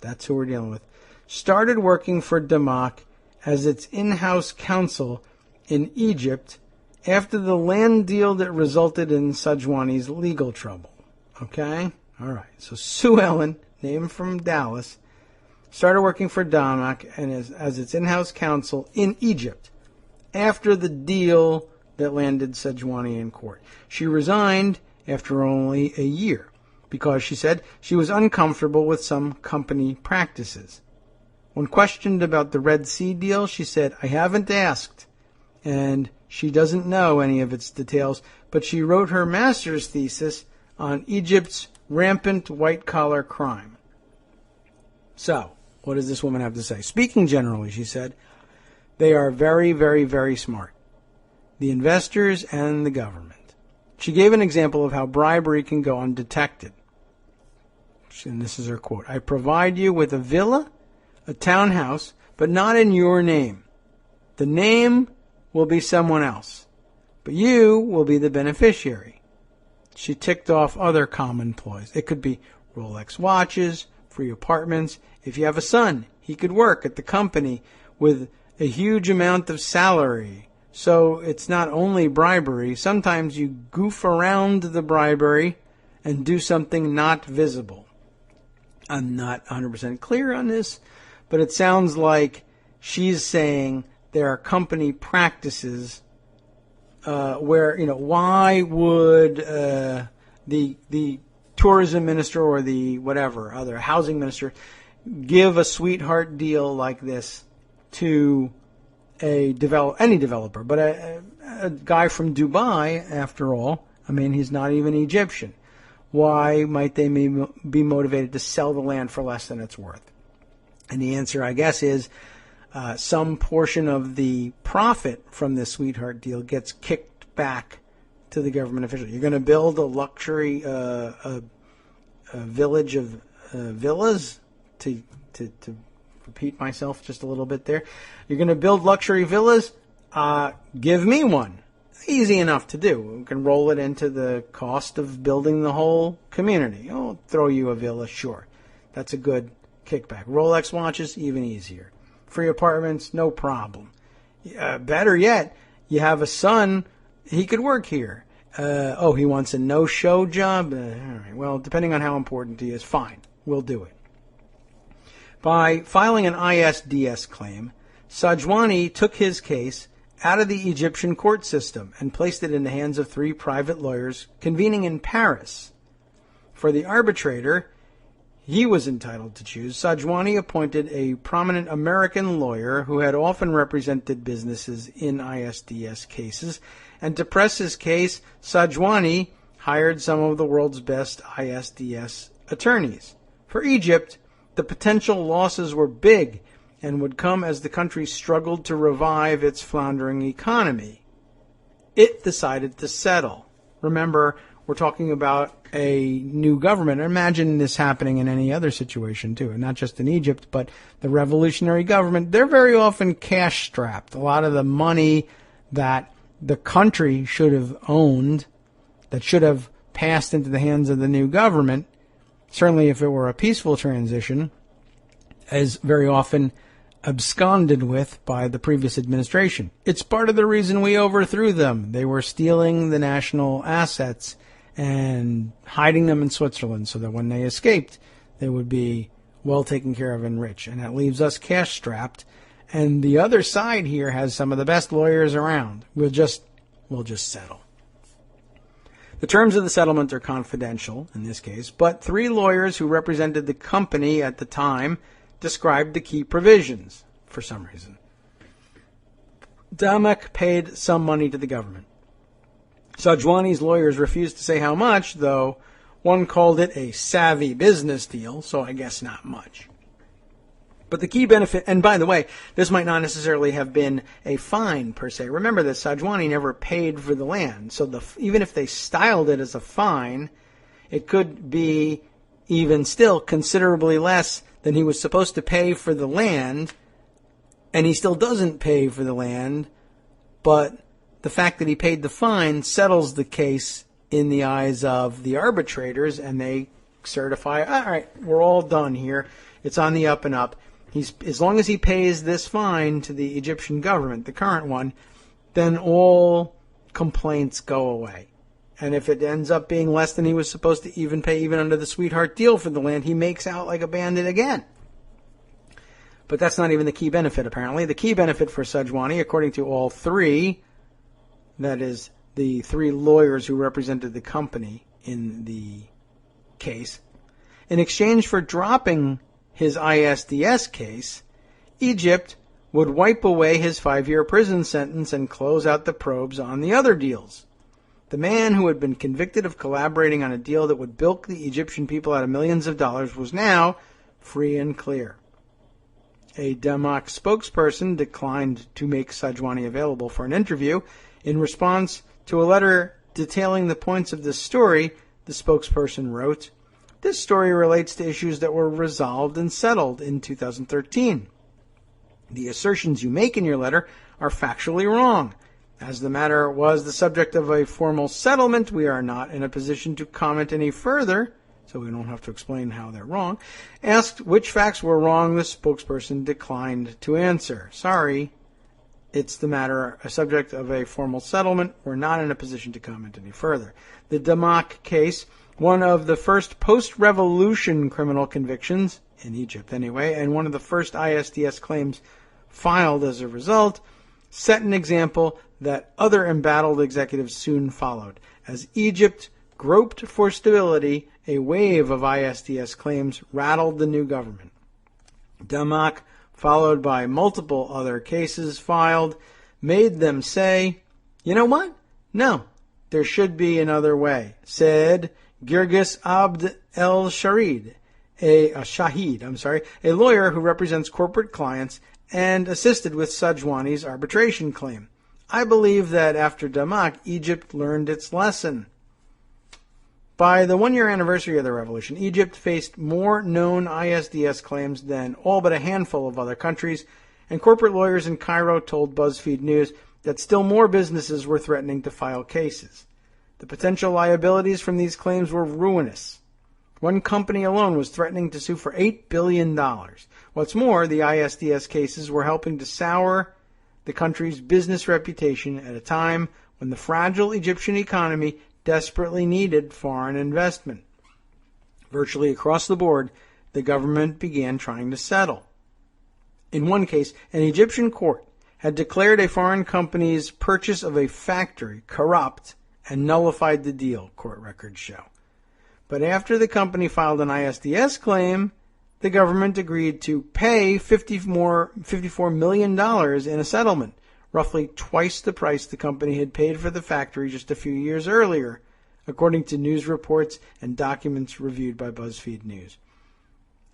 That's who we're dealing with. Started working for Damak as its in-house counsel in Egypt after the land deal that resulted in Sajwani's legal trouble. Okay? All right. So Sue Ellen, named from Dallas, started working for Damak and as its in-house counsel in Egypt after the deal that landed Sajwani in court. She resigned after only a year because, she said, she was uncomfortable with some company practices. When questioned about the Red Sea deal, she said, I haven't asked, and she doesn't know any of its details, but she wrote her master's thesis on Egypt's rampant white-collar crime. So, what does this woman have to say? Speaking generally, she said, they are very, very, very smart. The investors and the government. She gave an example of how bribery can go undetected. And this is her quote. I provide you with a villa, a townhouse, but not in your name. The name will be someone else, but you will be the beneficiary. She ticked off other common ploys. It could be Rolex watches, free apartments. If you have a son, he could work at the company with a huge amount of salary So it's not only bribery. Sometimes you goof around the bribery and do something not visible. I'm not 100% clear on this, but it sounds like she's saying there are company practices where, why would the tourism minister or the whatever other housing minister give a sweetheart deal like this to any developer, but a guy from Dubai, after all, I mean, he's not even Egyptian. Why might they be motivated to sell the land for less than it's worth? And the answer, I guess, is some portion of the profit from this sweetheart deal gets kicked back to the government official. You're going to build a luxury a village of villas, to repeat myself just a little bit there. You're going to build luxury villas? Give me one. Easy enough to do. We can roll it into the cost of building the whole community. I'll throw you a villa, sure. That's a good kickback. Rolex watches, even easier. Free apartments, no problem. Better yet, you have a son, he could work here. He wants a no-show job? All right. Well, depending on how important he is, fine. We'll do it. By filing an ISDS claim, Sajwani took his case out of the Egyptian court system and placed it in the hands of 3 private lawyers convening in Paris. For the arbitrator he was entitled to choose, Sajwani appointed a prominent American lawyer who had often represented businesses in ISDS cases, and to press his case, Sajwani hired some of the world's best ISDS attorneys. For Egypt, the potential losses were big and would come as the country struggled to revive its floundering economy. It decided to settle. Remember, we're talking about a new government. Imagine this happening in any other situation, too, and not just in Egypt, but the revolutionary government. They're very often cash-strapped. A lot of the money that the country should have owned, that should have passed into the hands of the new government, certainly if it were a peaceful transition, is very often absconded with by the previous administration. It's part of the reason we overthrew them. They were stealing the national assets and hiding them in Switzerland so that when they escaped, they would be well taken care of and rich. And that leaves us cash-strapped. And the other side here has some of the best lawyers around. We'll just settle. The terms of the settlement are confidential in this case, but 3 lawyers who represented the company at the time described the key provisions for some reason. Damak paid some money to the government. Sajwani's lawyers refused to say how much, though one called it a savvy business deal, so I guess not much. But the key benefit, and by the way, this might not necessarily have been a fine per se. Remember that Sajwani never paid for the land, so even if they styled it as a fine, it could be even still considerably less than he was supposed to pay for the land, and he still doesn't pay for the land, but the fact that he paid the fine settles the case in the eyes of the arbitrators, and they certify, all right, we're all done here. It's on the up and up. As long as he pays this fine to the Egyptian government, the current one, then all complaints go away. And if it ends up being less than he was supposed to even pay, even under the sweetheart deal for the land, he makes out like a bandit again. But that's not even the key benefit, apparently. The key benefit for Sajwani, according to all 3, that is, the 3 lawyers who represented the company in the case, in exchange for dropping his ISDS case, Egypt would wipe away his 5-year prison sentence and close out the probes on the other deals. The man who had been convicted of collaborating on a deal that would bilk the Egyptian people out of millions of dollars was now free and clear. A Damak spokesperson declined to make Sajwani available for an interview. In response to a letter detailing the points of this story, the spokesperson wrote, "This story relates to issues that were resolved and settled in 2013. The assertions you make in your letter are factually wrong. As the matter was the subject of a formal settlement, we are not in a position to comment any further," so we don't have to explain how they're wrong. Asked which facts were wrong, the spokesperson declined to answer. Sorry, it's the matter a subject of a formal settlement. We're not in a position to comment any further. The Damak case, one of the first post-revolution criminal convictions, in Egypt anyway, and one of the first ISDS claims filed as a result, set an example that other embattled executives soon followed. As Egypt groped for stability, a wave of ISDS claims rattled the new government. Damak, followed by multiple other cases filed, made them say, you know what? No, there should be another way, said Girgis Abd el-Shahid, a lawyer who represents corporate clients and assisted with Sajwani's arbitration claim. I believe that after Damak, Egypt learned its lesson. By the one-year anniversary of the revolution, Egypt faced more known ISDS claims than all but a handful of other countries, and corporate lawyers in Cairo told BuzzFeed News that still more businesses were threatening to file cases. The potential liabilities from these claims were ruinous. One company alone was threatening to sue for $8 billion. What's more, the ISDS cases were helping to sour the country's business reputation at a time when the fragile Egyptian economy desperately needed foreign investment. Virtually across the board, the government began trying to settle. In one case, an Egyptian court had declared a foreign company's purchase of a factory corrupt and nullified the deal, court records show. But after the company filed an ISDS claim, the government agreed to pay $54 million in a settlement, roughly twice the price the company had paid for the factory just a few years earlier, according to news reports and documents reviewed by BuzzFeed News.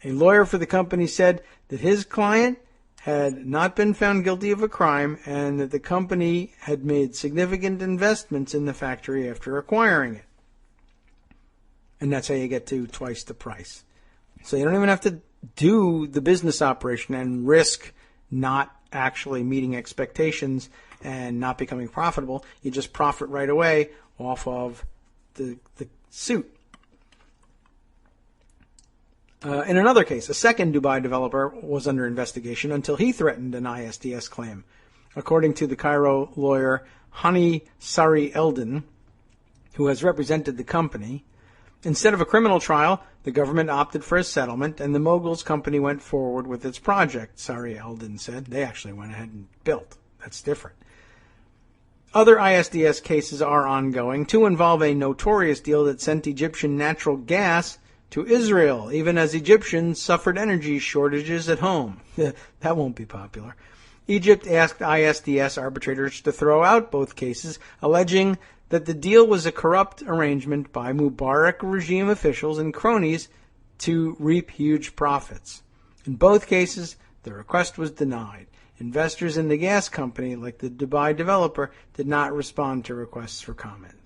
A lawyer for the company said that his client had not been found guilty of a crime and that the company had made significant investments in the factory after acquiring it. And that's how you get to twice the price. So you don't even have to do the business operation and risk not actually meeting expectations and not becoming profitable. You just profit right away off of the suit. In another case, a second Dubai developer was under investigation until he threatened an ISDS claim. According to the Cairo lawyer Hani Sari Eldin, who has represented the company, instead of a criminal trial, the government opted for a settlement, and the mogul's company went forward with its project, Sari Eldin said. They actually went ahead and built. That's different. Other ISDS cases are ongoing. Two involve a notorious deal that sent Egyptian natural gas to Israel, even as Egyptians suffered energy shortages at home. That won't be popular. Egypt asked ISDS arbitrators to throw out both cases, alleging that the deal was a corrupt arrangement by Mubarak regime officials and cronies to reap huge profits. In both cases, the request was denied. Investors in the gas company, like the Dubai developer, did not respond to requests for comment.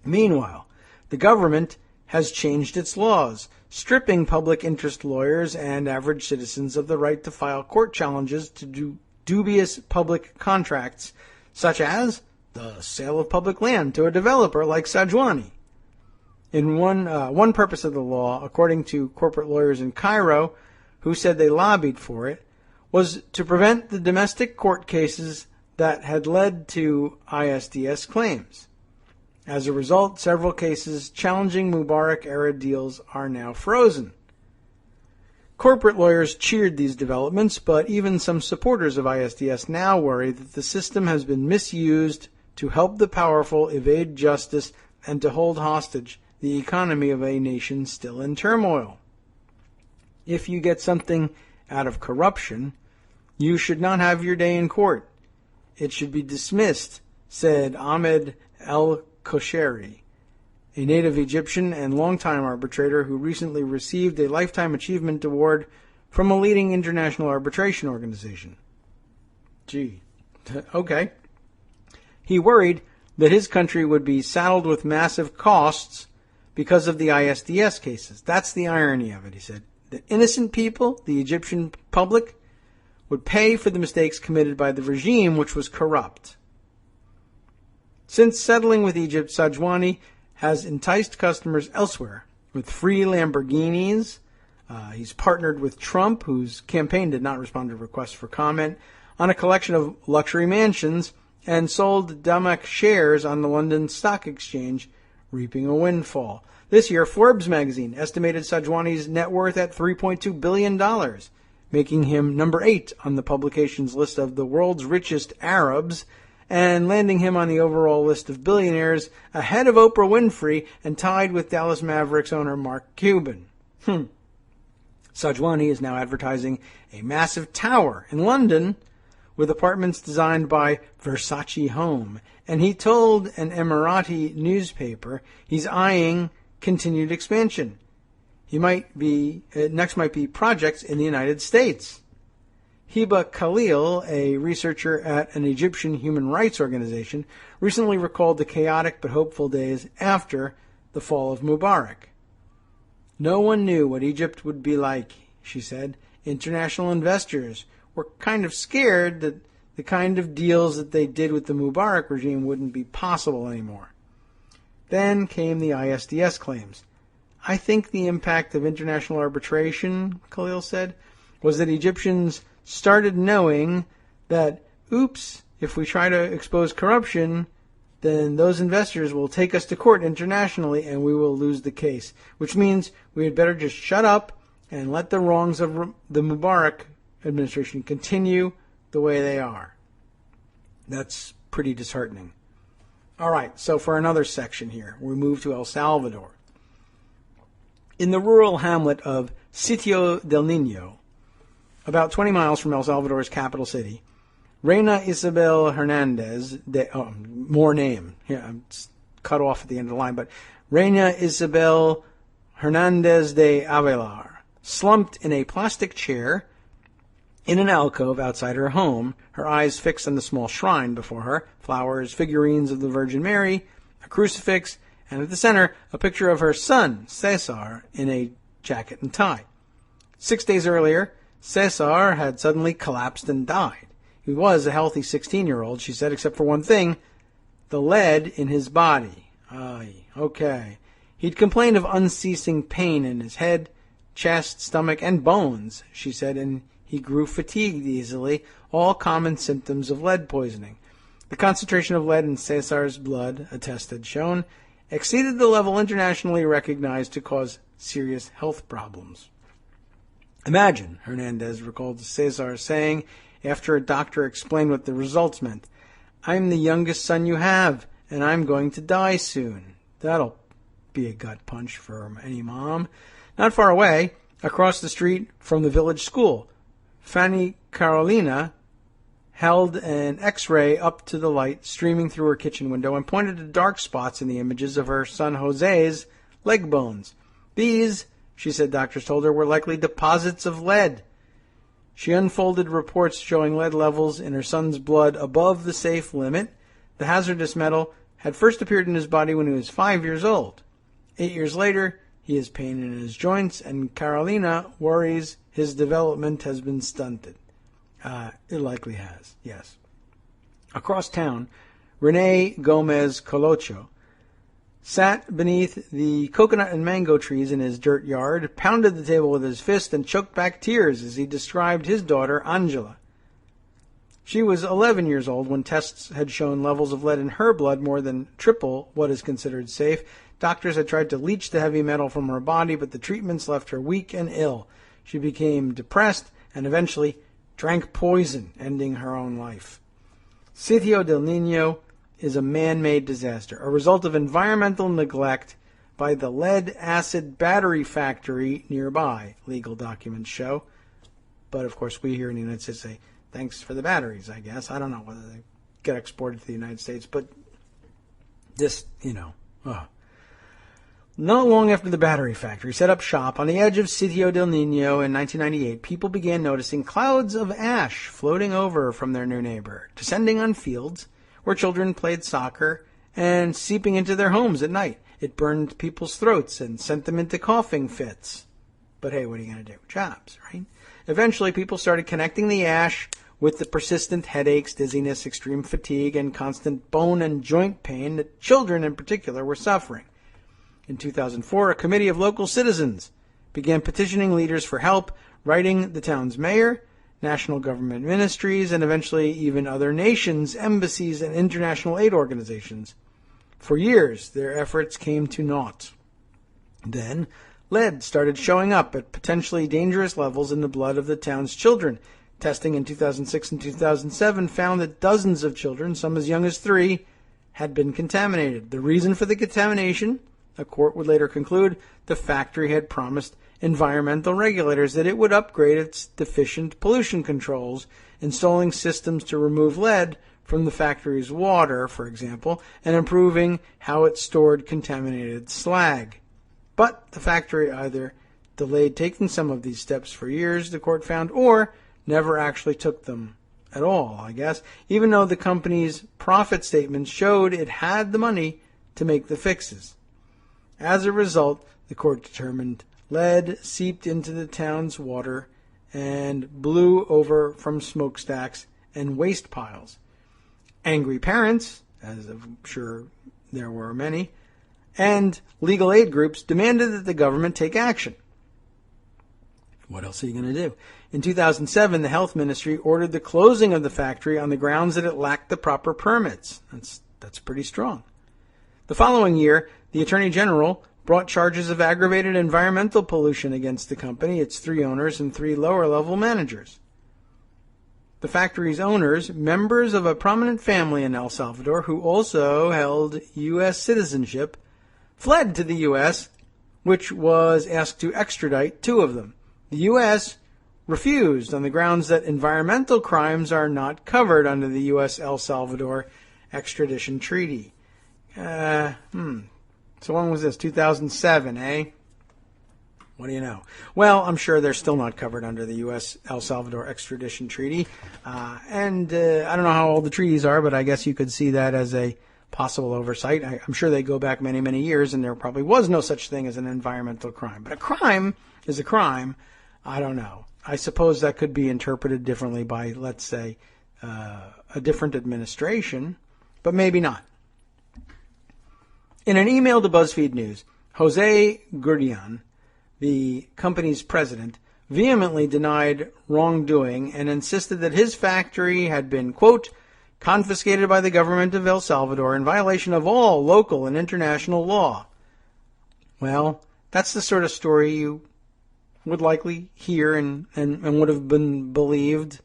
Meanwhile, the government has changed its laws, stripping public interest lawyers and average citizens of the right to file court challenges to dubious public contracts, such as the sale of public land to a developer like Sajwani. In one purpose of the law, according to corporate lawyers in Cairo, who said they lobbied for it, was to prevent the domestic court cases that had led to ISDS claims. As a result, several cases challenging Mubarak-era deals are now frozen. Corporate lawyers cheered these developments, but even some supporters of ISDS now worry that the system has been misused to help the powerful evade justice and to hold hostage the economy of a nation still in turmoil. If you get something out of corruption, you should not have your day in court. It should be dismissed, said Ahmed El-Kosheri, a native Egyptian and longtime arbitrator who recently received a Lifetime Achievement Award from a leading international arbitration organization. Gee, okay. He worried that his country would be saddled with massive costs because of the ISDS cases. That's the irony of it, he said. The innocent people, the Egyptian public, would pay for the mistakes committed by the regime, which was corrupt. Since settling with Egypt, Sajwani has enticed customers elsewhere with free Lamborghinis. He's partnered with Trump, whose campaign did not respond to requests for comment, on a collection of luxury mansions and sold Damac shares on the London Stock Exchange, reaping a windfall. This year, Forbes magazine estimated Sajwani's net worth at $3.2 billion, making him number 8 on the publication's list of the world's richest Arabs, and landing him on the overall list of billionaires ahead of Oprah Winfrey and tied with Dallas Mavericks owner Mark Cuban. Sajwani is now advertising a massive tower in London with apartments designed by Versace Home, and he told an Emirati newspaper he's eyeing continued expansion. Next might be projects in the United States. Hiba Khalil, a researcher at an Egyptian human rights organization, recently recalled the chaotic but hopeful days after the fall of Mubarak. No one knew what Egypt would be like, she said. International investors were kind of scared that the kind of deals that they did with the Mubarak regime wouldn't be possible anymore. Then came the ISDS claims. I think the impact of international arbitration, Khalil said, was that Egyptians started knowing that, oops, if we try to expose corruption, then those investors will take us to court internationally and we will lose the case, which means we had better just shut up and let the wrongs of the Mubarak administration continue the way they are. That's pretty disheartening. All right, so for another section here, we move to El Salvador. In the rural hamlet of Sitio del Niño, about 20 miles from El Salvador's capital city, Reina Isabel Hernandez, more name, it's cut off at the end of the line, but Reina Isabel Hernandez de Avelar, slumped in a plastic chair in an alcove outside her home, her eyes fixed on the small shrine before her, flowers, figurines of the Virgin Mary, a crucifix, and at the center, a picture of her son, Cesar, in a jacket and tie. 6 days earlier, Cesar had suddenly collapsed and died. He was a healthy 16-year-old, she said, except for one thing, the lead in his body. Okay. He'd complained of unceasing pain in his head, chest, stomach, and bones, she said, and he grew fatigued easily, all common symptoms of lead poisoning. The concentration of lead in Cesar's blood, a test had shown, exceeded the level internationally recognized to cause serious health problems. Imagine, Hernandez recalled Cesar saying, after a doctor explained what the results meant, I'm the youngest son you have, and I'm going to die soon. That'll be a gut punch for any mom. Not far away, across the street from the village school, Fanny Carolina held an X-ray up to the light streaming through her kitchen window and pointed to dark spots in the images of her son Jose's leg bones. These, she said doctors told her, were likely deposits of lead. She unfolded reports showing lead levels in her son's blood above the safe limit. The hazardous metal had first appeared in his body when he was 5 years old. 8 years later, he has pain in his joints, and Carolina worries his development has been stunted. It likely has, yes. Across town, Rene Gomez Colocho sat beneath the coconut and mango trees in his dirt yard, pounded the table with his fist, and choked back tears as he described his daughter, Angela. She was 11 years old when tests had shown levels of lead in her blood more than triple what is considered safe. Doctors had tried to leach the heavy metal from her body, but the treatments left her weak and ill. She became depressed and eventually drank poison, ending her own life. Sitio del Niño is a man-made disaster, a result of environmental neglect by the lead-acid battery factory nearby, legal documents show. But, of course, we here in the United States say, thanks for the batteries, I guess. I don't know whether they get exported to the United States, but this, Not long after the battery factory set up shop on the edge of Sitio del Niño in 1998, people began noticing clouds of ash floating over from their new neighbor, descending on fields where children played soccer, and seeping into their homes at night. It burned people's throats and sent them into coughing fits. But hey, what are you going to do? Jobs, right? Eventually, people started connecting the ash with the persistent headaches, dizziness, extreme fatigue, and constant bone and joint pain that children in particular were suffering. In 2004, a committee of local citizens began petitioning leaders for help, writing the town's mayor, national government ministries, and eventually even other nations, embassies, and international aid organizations. For years, their efforts came to naught. Then, lead started showing up at potentially dangerous levels in the blood of the town's children. Testing in 2006 and 2007 found that dozens of children, some as young as 3, had been contaminated. The reason for the contamination, a court would later conclude, the factory had promised environmental regulators that it would upgrade its deficient pollution controls, installing systems to remove lead from the factory's water, for example, and improving how it stored contaminated slag. But the factory either delayed taking some of these steps for years, the court found, or never actually took them at all, I guess, even though the company's profit statements showed it had the money to make the fixes. As a result, the court determined lead seeped into the town's water and blew over from smokestacks and waste piles. Angry parents, as I'm sure there were many, and legal aid groups demanded that the government take action. What else are you going to do? In 2007, the health ministry ordered the closing of the factory on the grounds that it lacked the proper permits. That's pretty strong. The following year, the Attorney General brought charges of aggravated environmental pollution against the company, its 3 owners, and 3 lower-level managers. The factory's owners, members of a prominent family in El Salvador who also held U.S. citizenship, fled to the U.S., which was asked to extradite 2 of them. The U.S. refused on the grounds that environmental crimes are not covered under the U.S.-El Salvador extradition treaty. So when was this? 2007, eh? What do you know? Well, I'm sure they're still not covered under the U.S.-El Salvador extradition treaty. I don't know how old the treaties are, but I guess you could see that as a possible oversight. I'm sure they go back many, many years, and there probably was no such thing as an environmental crime. But a crime is a crime. I don't know. I suppose that could be interpreted differently by, let's say, a different administration, but maybe not. In an email to BuzzFeed News, Jose Gurdian, the company's president, vehemently denied wrongdoing and insisted that his factory had been, quote, confiscated by the government of El Salvador in violation of all local and international law. Well, that's the sort of story you would likely hear and would have been believed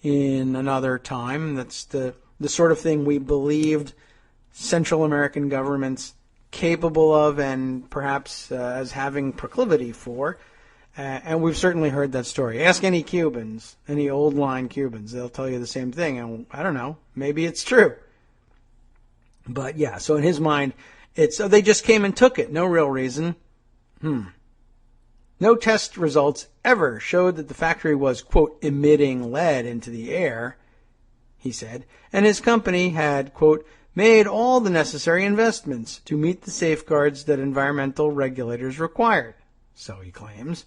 in another time. That's the sort of thing we believed Central American governments capable of and perhaps as having proclivity for. And we've certainly heard that story. Ask any Cubans, any old-line Cubans. They'll tell you the same thing. And I don't know. Maybe it's true. But yeah, so in his mind, they just came and took it. No real reason. No test results ever showed that the factory was, quote, emitting lead into the air, he said, and his company had, quote, made all the necessary investments to meet the safeguards that environmental regulators required, so he claims.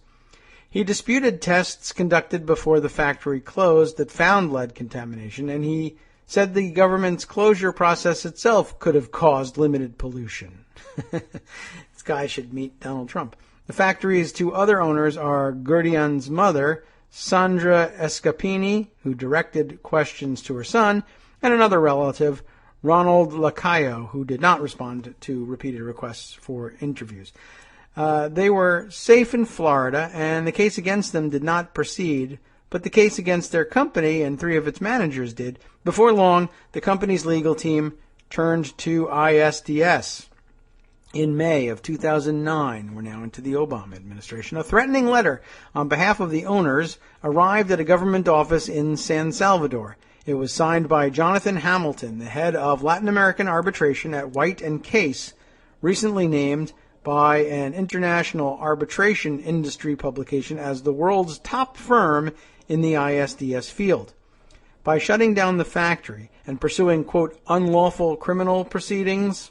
He disputed tests conducted before the factory closed that found lead contamination, and he said the government's closure process itself could have caused limited pollution. This guy should meet Donald Trump. The factory's 2 other owners are Gurdian's mother, Sandra Escapini, who directed questions to her son, and another relative, Ronald Lacayo, who did not respond to repeated requests for interviews. They were safe in Florida, and the case against them did not proceed, but the case against their company and 3 of its managers did. Before long, the company's legal team turned to ISDS. In May of 2009, we're now into the Obama administration, a threatening letter on behalf of the owners arrived at a government office in San Salvador. It was signed by Jonathan Hamilton, the head of Latin American arbitration at White & Case, recently named by an international arbitration industry publication as the world's top firm in the ISDS field. By shutting down the factory and pursuing, quote, unlawful criminal proceedings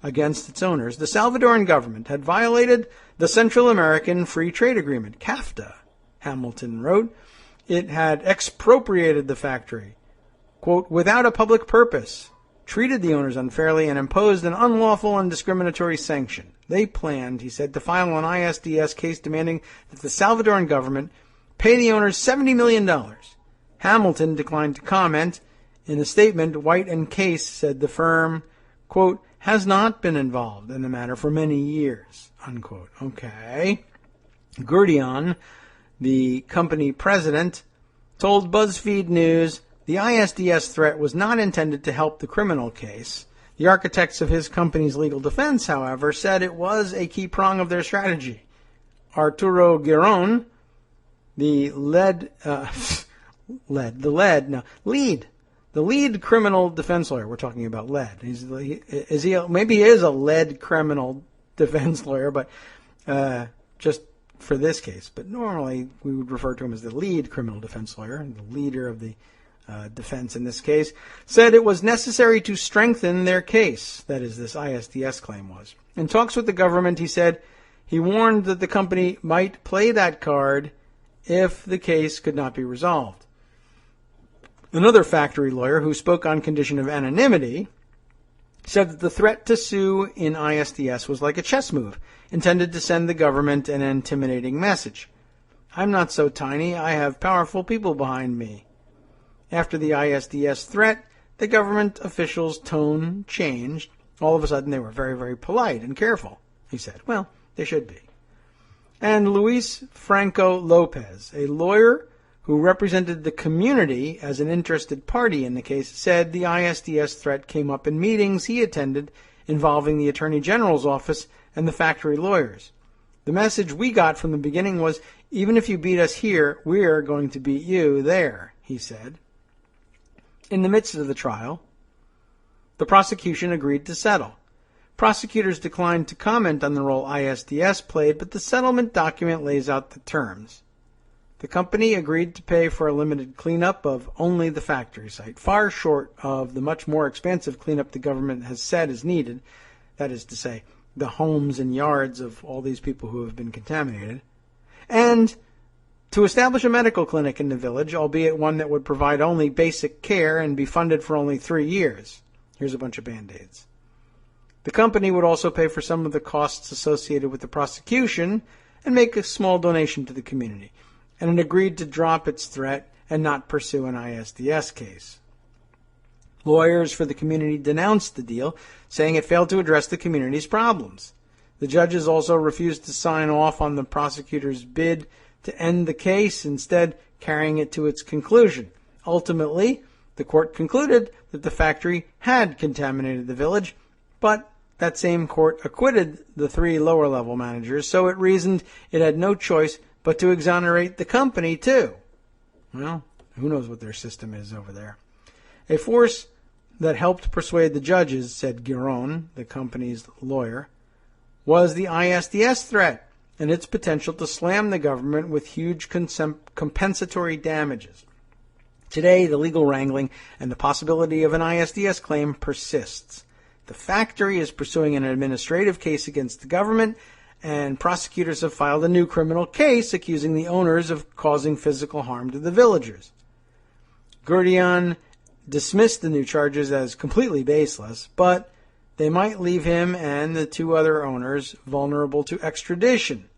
against its owners, the Salvadoran government had violated the Central American Free Trade Agreement, CAFTA, Hamilton wrote. It had expropriated the factory, quote, without a public purpose, treated the owners unfairly, and imposed an unlawful and discriminatory sanction. They planned, he said, to file an ISDS case demanding that the Salvadoran government pay the owners $70 million Hamilton declined to comment. In a statement, White and Case said the firm, quote, has not been involved in the matter for many years, unquote. Okay. Gurdian, the company president, told BuzzFeed News the ISDS threat was not intended to help the criminal case. The architects of his company's legal defense, however, said it was a key prong of their strategy. Arturo Giron, the lead criminal defense lawyer. We're talking about lead. Maybe he is a lead criminal defense lawyer, but just for this case. But normally we would refer to him as the lead criminal defense lawyer, the leader of the defense in this case, said it was necessary to strengthen their case. That is, this ISDS claim was. In talks with the government, he said he warned that the company might play that card if the case could not be resolved. Another factory lawyer who spoke on condition of anonymity said that the threat to sue in ISDS was like a chess move intended to send the government an intimidating message. I'm not so tiny. I have powerful people behind me. After the ISDS threat, the government officials' tone changed. All of a sudden, they were very, very polite and careful, he said. Well, they should be. And Luis Franco Lopez, a lawyer who represented the community as an interested party in the case, said the ISDS threat came up in meetings he attended involving the Attorney General's office and the factory lawyers. The message we got from the beginning was, even if you beat us here, we're going to beat you there, he said. In the midst of the trial, the prosecution agreed to settle. Prosecutors declined to comment on the role ISDS played, but the settlement document lays out the terms. The company agreed to pay for a limited cleanup of only the factory site, far short of the much more expansive cleanup the government has said is needed, that is to say, the homes and yards of all these people who have been contaminated, and to establish a medical clinic in the village, albeit one that would provide only basic care and be funded for only 3 years. Here's a bunch of Band-Aids. The company would also pay for some of the costs associated with the prosecution and make a small donation to the community, and it agreed to drop its threat and not pursue an ISDS case. Lawyers for the community denounced the deal, saying it failed to address the community's problems. The judges also refused to sign off on the prosecutor's bid to end the case, instead carrying it to its conclusion. Ultimately, the court concluded that the factory had contaminated the village, but that same court acquitted the 3 lower-level managers, so it reasoned it had no choice but to exonerate the company, too. Well, who knows what their system is over there. A force that helped persuade the judges, said Giron, the company's lawyer, was the ISDS threat and its potential to slam the government with huge compensatory damages. Today, the legal wrangling and the possibility of an ISDS claim persists. The factory is pursuing an administrative case against the government, and prosecutors have filed a new criminal case accusing the owners of causing physical harm to the villagers. Gurdian dismissed the new charges as completely baseless, but they might leave him and the 2 other owners vulnerable to extradition.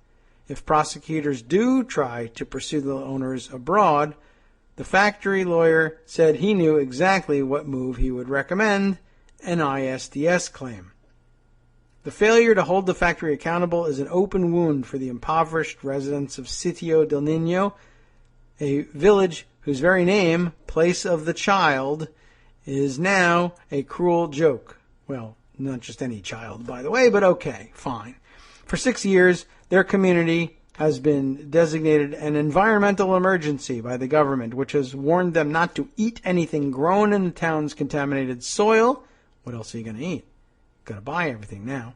If prosecutors do try to pursue the owners abroad, the factory lawyer said he knew exactly what move he would recommend, an ISDS claim. The failure to hold the factory accountable is an open wound for the impoverished residents of Sitio del Niño, a village whose very name, Place of the Child, is now a cruel joke. Well, not just any child, by the way, but okay, fine. For 6 years, their community has been designated an environmental emergency by the government, which has warned them not to eat anything grown in the town's contaminated soil. What else are you going to eat? Got to buy everything now.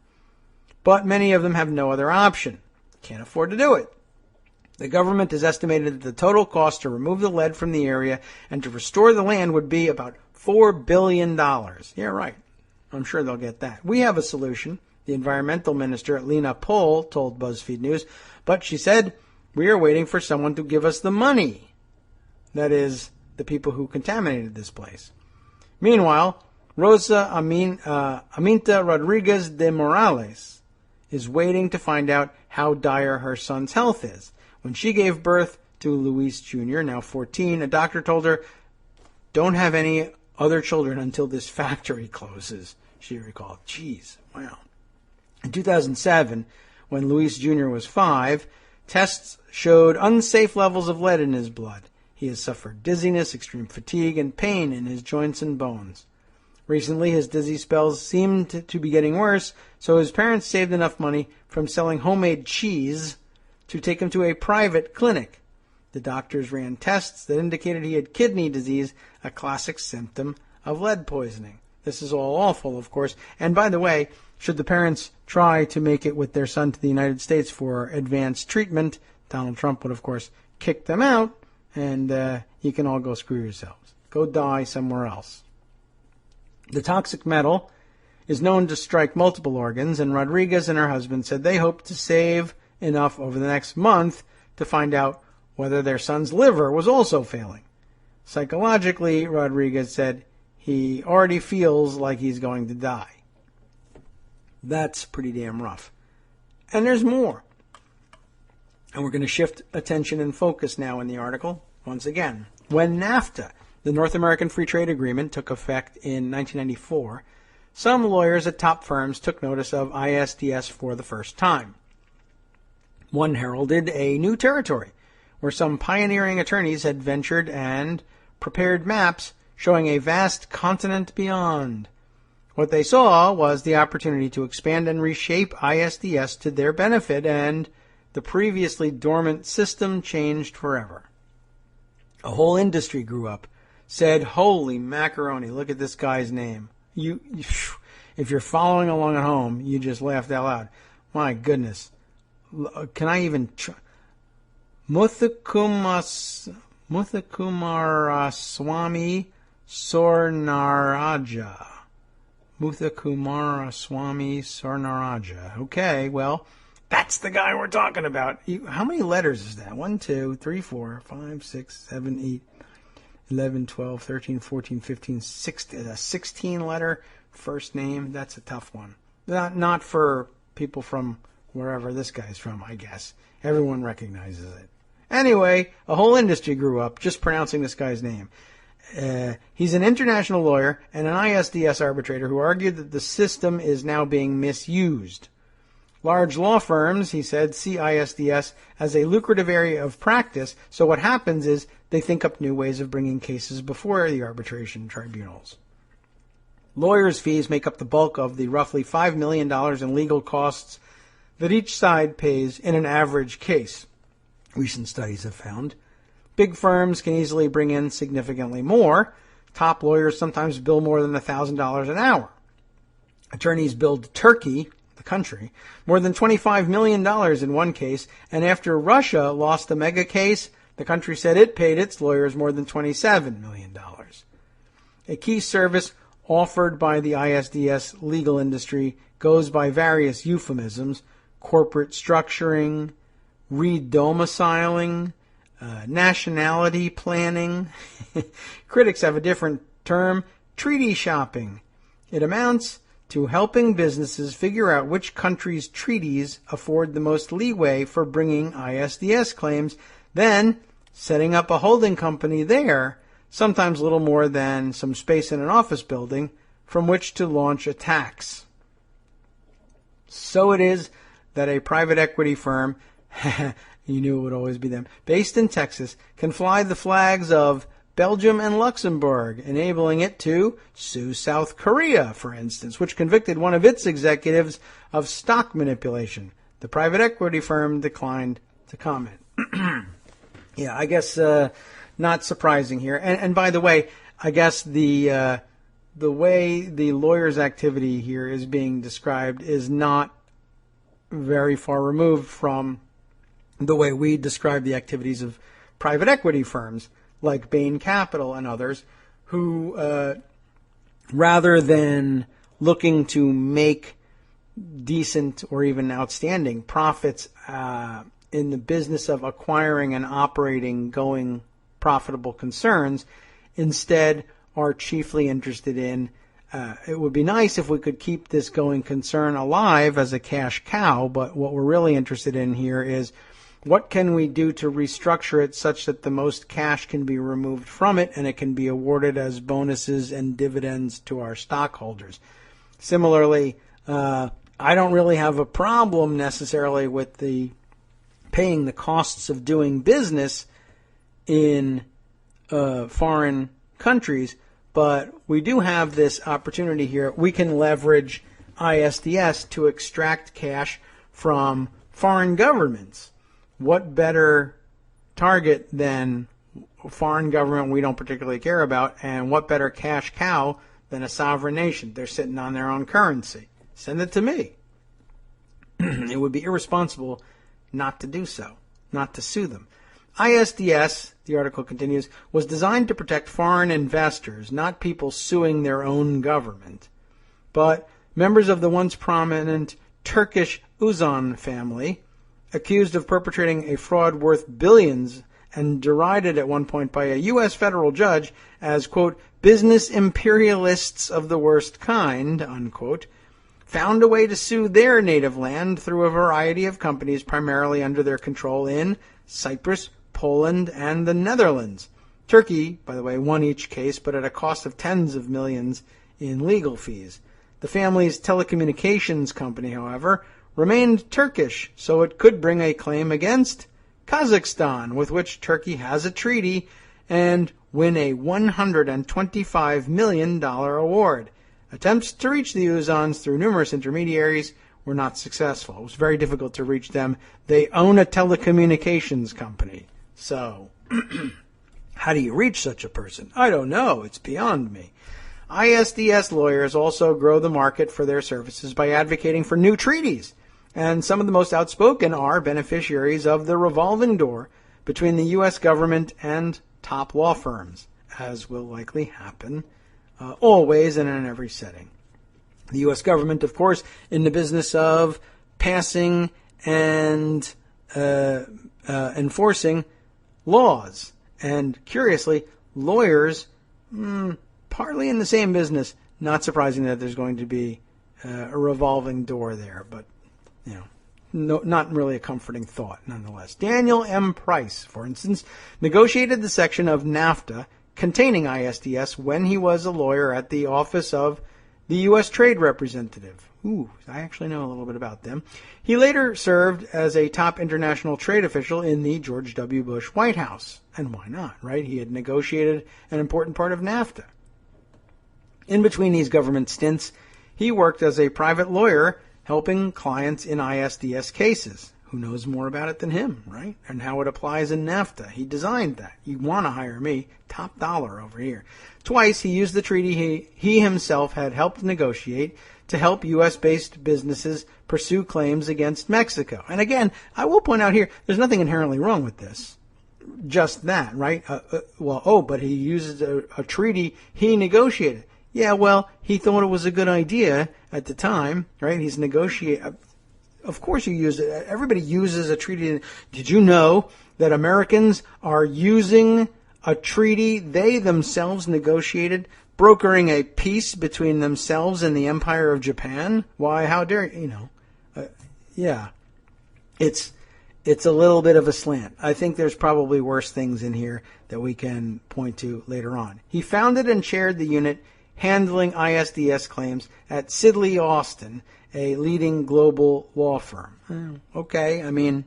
But many of them have no other option. Can't afford to do it. The government has estimated that the total cost to remove the lead from the area and to restore the land would be about $4 billion. Yeah, right. I'm sure they'll get that. We have a solution, the environmental minister, Lena Pohl, told BuzzFeed News, but she said, we are waiting for someone to give us the money. That is, the people who contaminated this place. Meanwhile, Rosa Aminta Rodriguez de Morales is waiting to find out how dire her son's health is. When she gave birth to Luis Jr., now 14. A doctor told her, "Don't have any other children until this factory closes," she recalled. Jeez, wow. In 2007, when Luis Jr. was 5, tests showed unsafe levels of lead in his blood. He has suffered dizziness, extreme fatigue, and pain in his joints and bones. Recently, his dizzy spells seemed to be getting worse, so his parents saved enough money from selling homemade cheese to take him to a private clinic. The doctors ran tests that indicated he had kidney disease, a classic symptom of lead poisoning. This is all awful, of course. And by the way, should the parents try to make it with their son to the United States for advanced treatment, Donald Trump would, of course, kick them out, and you can all go screw yourselves. Go die somewhere else. The toxic metal is known to strike multiple organs, and Rodriguez and her husband said they hope to save enough over the next month to find out whether their son's liver was also failing. Psychologically, Rodriguez said he already feels like he's going to die. That's pretty damn rough. And there's more. And we're going to shift attention and focus now in the article once again. When NAFTA, the North American Free Trade Agreement, took effect in 1994, some lawyers at top firms took notice of ISDS for the first time. One heralded a new territory where some pioneering attorneys had ventured and prepared maps showing a vast continent beyond. What they saw was the opportunity to expand and reshape ISDS to their benefit, and the previously dormant system changed forever. A whole industry grew up, said, "Holy macaroni, look at this guy's name." If you're following along at home, you just laughed out loud. My goodness. Can I even try? Muthakumaraswamy Sornaraja. Muthakumaraswamy Sornaraja. Okay, well, that's the guy we're talking about. How many letters is that? 1, 2, 3, 4, 5, 6, 7, 8, 11, 12, 13, 14, 15, 16. A 16-letter first name. That's a tough one. Not for people from wherever this guy's from, I guess. Everyone recognizes it. Anyway, a whole industry grew up just pronouncing this guy's name. He's an international lawyer and an ISDS arbitrator who argued that the system is now being misused. Large law firms, he said, see ISDS as a lucrative area of practice, so what happens is they think up new ways of bringing cases before the arbitration tribunals. Lawyers' fees make up the bulk of the roughly $5 million in legal costs that each side pays in an average case, recent studies have found. Big firms can easily bring in significantly more. Top lawyers sometimes bill more than $1,000 an hour. Attorneys billed Turkey, the country, more than $25 million in one case, and after Russia lost a mega case, the country said it paid its lawyers more than $27 million. A key service offered by the ISDS legal industry goes by various euphemisms: corporate structuring, redomiciling, nationality planning. Critics have a different term: treaty shopping. It amounts to helping businesses figure out which country's treaties afford the most leeway for bringing ISDS claims, then setting up a holding company there, sometimes little more than some space in an office building, from which to launch attacks. So it is that a private equity firm, you knew it would always be them, based in Texas, can fly the flags of Belgium and Luxembourg, enabling it to sue South Korea, for instance, which convicted one of its executives of stock manipulation. The private equity firm declined to comment. Yeah, I guess not surprising here. And by the way, I guess the way the lawyer's activity here is being described is not very far removed from the way we describe the activities of private equity firms like Bain Capital and others, who rather than looking to make decent or even outstanding profits in the business of acquiring and operating going profitable concerns, instead are chiefly interested in it would be nice if we could keep this going concern alive as a cash cow, but what we're really interested in here is What can we do to restructure it such that the most cash can be removed from it and it can be awarded as bonuses and dividends to our stockholders? Similarly, I don't really have a problem necessarily with the paying the costs of doing business in foreign countries, but we do have this opportunity here. We can leverage ISDS to extract cash from foreign governments. What better target than a foreign government we don't particularly care about, and what better cash cow than a sovereign nation? They're sitting on their own currency. Send it to me. It would be irresponsible not to do so, not to sue them. ISDS, the article continues, was designed to protect foreign investors, not people suing their own government. But members of the once prominent Turkish Uzan family, accused of perpetrating a fraud worth billions and derided at one point by a U.S. federal judge as, quote, business imperialists of the worst kind, unquote, found a way to sue their native land through a variety of companies primarily under their control in Cyprus, Poland, and the Netherlands. Turkey, by the way, won each case, but at a cost of tens of millions in legal fees. The family's telecommunications company, however, remained Turkish, so it could bring a claim against Kazakhstan, with which Turkey has a treaty, and win a $125 million award. Attempts to reach the Uzans through numerous intermediaries were not successful. It was very difficult to reach them. They own a telecommunications company. So, how do you reach such a person? I don't know. It's beyond me. ISDS lawyers also grow the market for their services by advocating for new treaties. And some of the most outspoken are beneficiaries of the revolving door between the U.S. government and top law firms, as will likely happen always and in every setting. The U.S. government, of course, in the business of passing and enforcing laws. And curiously, lawyers, partly in the same business. Not surprising that there's going to be a revolving door there, but not really a comforting thought nonetheless. Daniel M. Price, for instance, negotiated the section of NAFTA containing ISDS when he was a lawyer at the office of the U.S. Trade Representative. Ooh, I actually know a little bit about them. He later served as a top international trade official in the George W. Bush White House. And why not, right? He had negotiated an important part of NAFTA. In between these government stints, he worked as a private lawyer helping clients in ISDS cases. Who knows more about it than him, right? And how it applies in NAFTA. He designed that. You want to hire me, top dollar over here. Twice he used the treaty he himself had helped negotiate to help U.S.-based businesses pursue claims against Mexico. And again, I will point out here, there's nothing inherently wrong with this. Just that, right? But he uses a treaty he negotiated. Yeah, well, he thought it was a good idea at the time, right? He's negotiating. Of course you use it. Everybody uses a treaty. Did you know that Americans are using a treaty they themselves negotiated, brokering a peace between themselves and the Empire of Japan? Why, how dare you? Yeah. It's a little bit of a slant. I think there's probably worse things in here that we can point to later on. He founded and chaired the unit handling ISDS claims at Sidley Austin, a leading global law firm. Okay, I mean,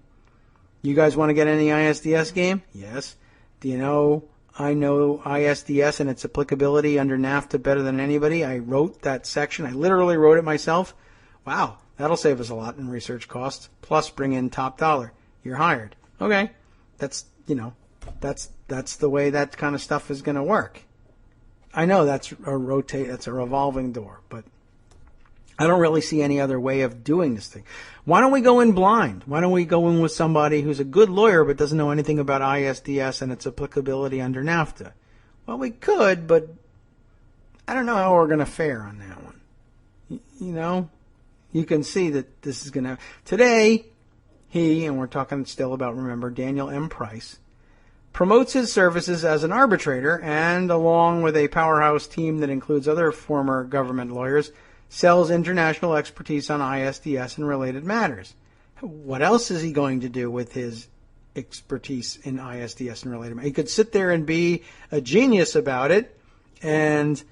you guys want to get in the ISDS game? Yes. Do you know I know ISDS and its applicability under NAFTA better than anybody? I wrote that section. I literally wrote it myself. Wow, that'll save us a lot in research costs, plus bring in top dollar. You're hired. Okay, that's the way that kind of stuff is going to work. I know that's a revolving door, but I don't really see any other way of doing this thing. Why don't we go in blind? Why don't we go in with somebody who's a good lawyer but doesn't know anything about ISDS and its applicability under NAFTA? Well, we could, but I don't know how we're going to fare on that one. You can see that this is going to... Today, and we're talking still about, remember, Daniel M. Price, promotes his services as an arbitrator and, along with a powerhouse team that includes other former government lawyers, sells international expertise on ISDS and related matters. What else is he going to do with his expertise in ISDS and related. He could sit there and be a genius about it, and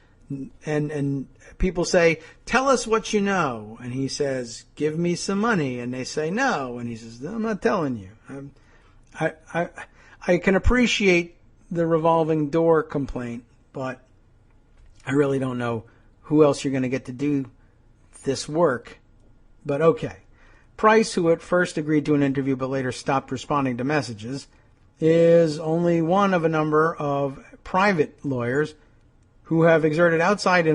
people say, tell us what you know. And he says, give me some money. And they say no. And he says, I'm not telling you. I can appreciate the revolving door complaint, but I really don't know who else you're going to get to do this work. But okay. Price, who at first agreed to an interview but later stopped responding to messages, is only one of a number of private lawyers who have exerted outsized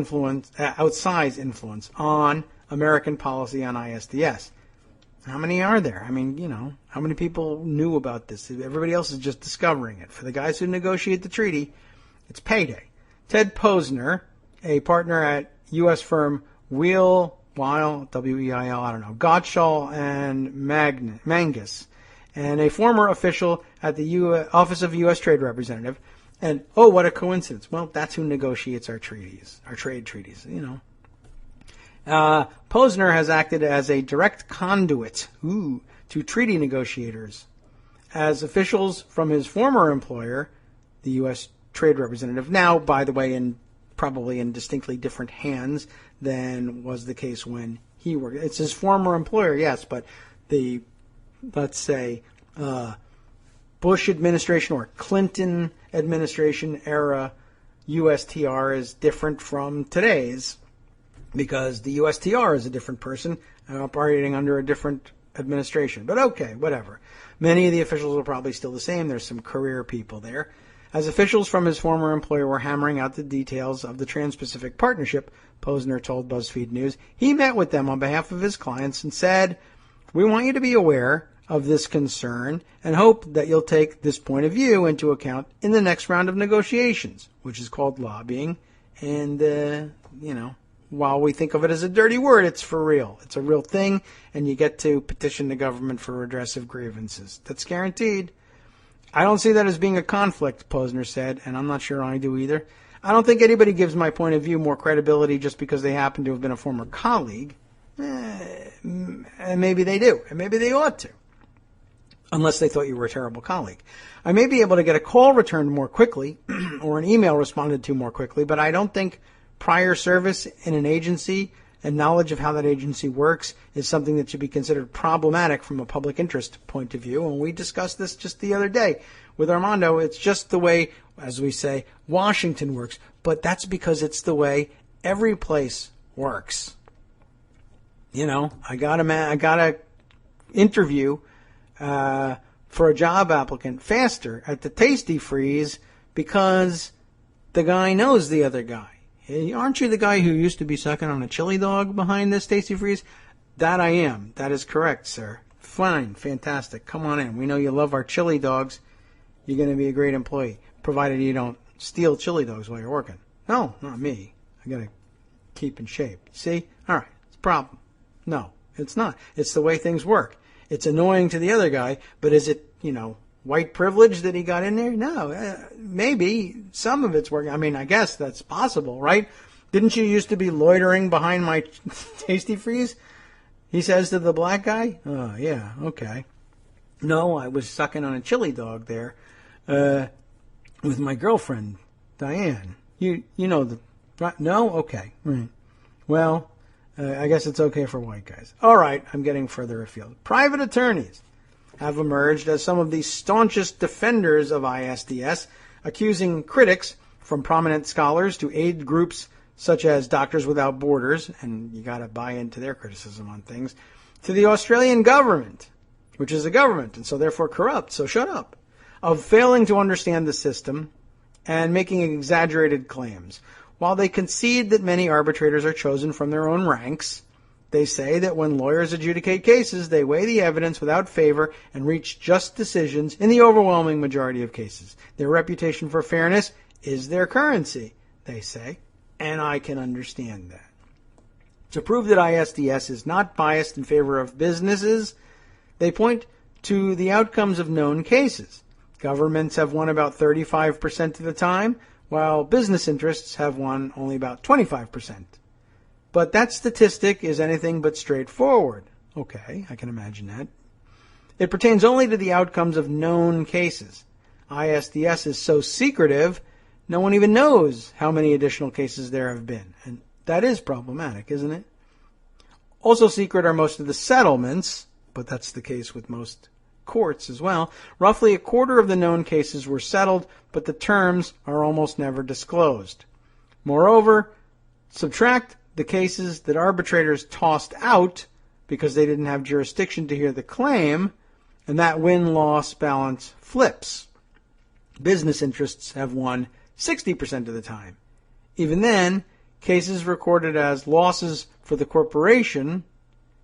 influence on American policy on ISDS. How many are there? I mean, how many people knew about this? Everybody else is just discovering it. For the guys who negotiate the treaty, it's payday. Ted Posner, a partner at U.S. firm Weil, W-E-I-L, I don't know, Gottschall and Mangus, and a former official at the Office of U.S. Trade Representative. And, oh, what a coincidence. Well, that's who negotiates our treaties, our trade treaties, Posner has acted as a direct conduit to treaty negotiators, as officials from his former employer, the U.S. Trade Representative, now, by the way, probably in distinctly different hands than was the case when he worked. It's his former employer, yes, but the, let's say, Bush administration or Clinton administration era USTR is different from today's, because the USTR is a different person operating under a different administration. But okay, whatever. Many of the officials are probably still the same. There's some career people there. As officials from his former employer were hammering out the details of the Trans-Pacific Partnership, Posner told BuzzFeed News, he met with them on behalf of his clients and said, we want you to be aware of this concern and hope that you'll take this point of view into account in the next round of negotiations, which is called lobbying. And, while we think of it as a dirty word, it's for real. It's a real thing, and you get to petition the government for redress of grievances. That's guaranteed. I don't see that as being a conflict, Posner said, and I'm not sure I do either. I don't think anybody gives my point of view more credibility just because they happen to have been a former colleague. And maybe they do, and maybe they ought to, unless they thought you were a terrible colleague. I may be able to get a call returned more quickly or an email responded to more quickly, but I don't think prior service in an agency and knowledge of how that agency works is something that should be considered problematic from a public interest point of view. And we discussed this just the other day with Armando. It's just the way, as we say, Washington works. But that's because it's the way every place works. I got a interview for a job applicant faster at the Tasty Freeze because the guy knows the other guy. Hey, aren't you the guy who used to be sucking on a chili dog behind this Tasty Freeze? That I am. That is correct, sir. Fine. Fantastic. Come on in. We know you love our chili dogs. You're going to be a great employee, provided you don't steal chili dogs while you're working. No, not me. I got to keep in shape. See? All right. It's a problem. No, it's not. It's the way things work. It's annoying to the other guy, but is it, white privilege that he got in there? No, maybe some of it's working. I mean, I guess that's possible, right? Didn't you used to be loitering behind my Tasty Freeze? He says to the black guy. Oh, yeah, okay. No, I was sucking on a chili dog there with my girlfriend, Diane. You know the... No? Okay. Right. Well, I guess it's okay for white guys. All right, I'm getting further afield. Private attorneys have emerged as some of the staunchest defenders of ISDS, accusing critics, from prominent scholars to aid groups such as Doctors Without Borders, and you got to buy into their criticism on things, to the Australian government, which is a government and so therefore corrupt, so shut up, of failing to understand the system and making exaggerated claims. While they concede that many arbitrators are chosen from their own ranks, they say that when lawyers adjudicate cases, they weigh the evidence without favor and reach just decisions in the overwhelming majority of cases. Their reputation for fairness is their currency, they say, and I can understand that. To prove that ISDS is not biased in favor of businesses, they point to the outcomes of known cases. Governments have won about 35% of the time, while business interests have won only about 25%. But that statistic is anything but straightforward. Okay, I can imagine that. It pertains only to the outcomes of known cases. ISDS is so secretive, no one even knows how many additional cases there have been. And that is problematic, isn't it? Also secret are most of the settlements, but that's the case with most courts as well. Roughly a quarter of the known cases were settled, but the terms are almost never disclosed. Moreover, subtract the cases that arbitrators tossed out because they didn't have jurisdiction to hear the claim, and that win-loss balance flips. Business interests have won 60% of the time. Even then, cases recorded as losses for the corporation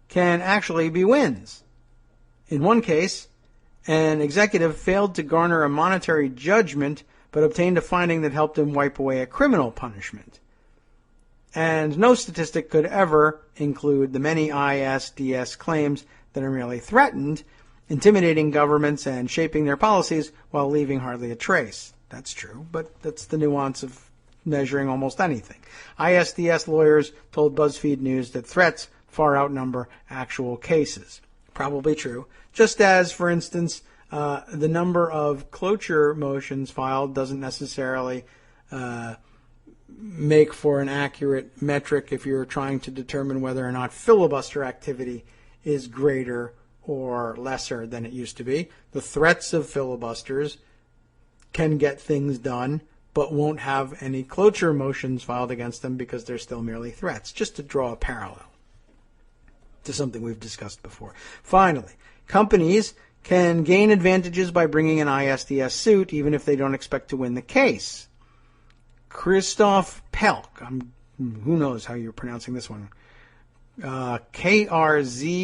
can actually be wins. In one case, an executive failed to garner a monetary judgment but obtained a finding that helped him wipe away a criminal punishment. And no statistic could ever include the many ISDS claims that are merely threatened, intimidating governments and shaping their policies while leaving hardly a trace. That's true, but that's the nuance of measuring almost anything. ISDS lawyers told BuzzFeed News that threats far outnumber actual cases. Probably true. Just as, for instance, the number of cloture motions filed doesn't necessarily make for an accurate metric if you're trying to determine whether or not filibuster activity is greater or lesser than it used to be. The threats of filibusters can get things done, but won't have any cloture motions filed against them because they're still merely threats, just to draw a parallel to something we've discussed before. Finally, companies can gain advantages by bringing an ISDS suit even if they don't expect to win the case. Christoph Pelk, who knows how you're pronouncing this one, KRZYSZTOF.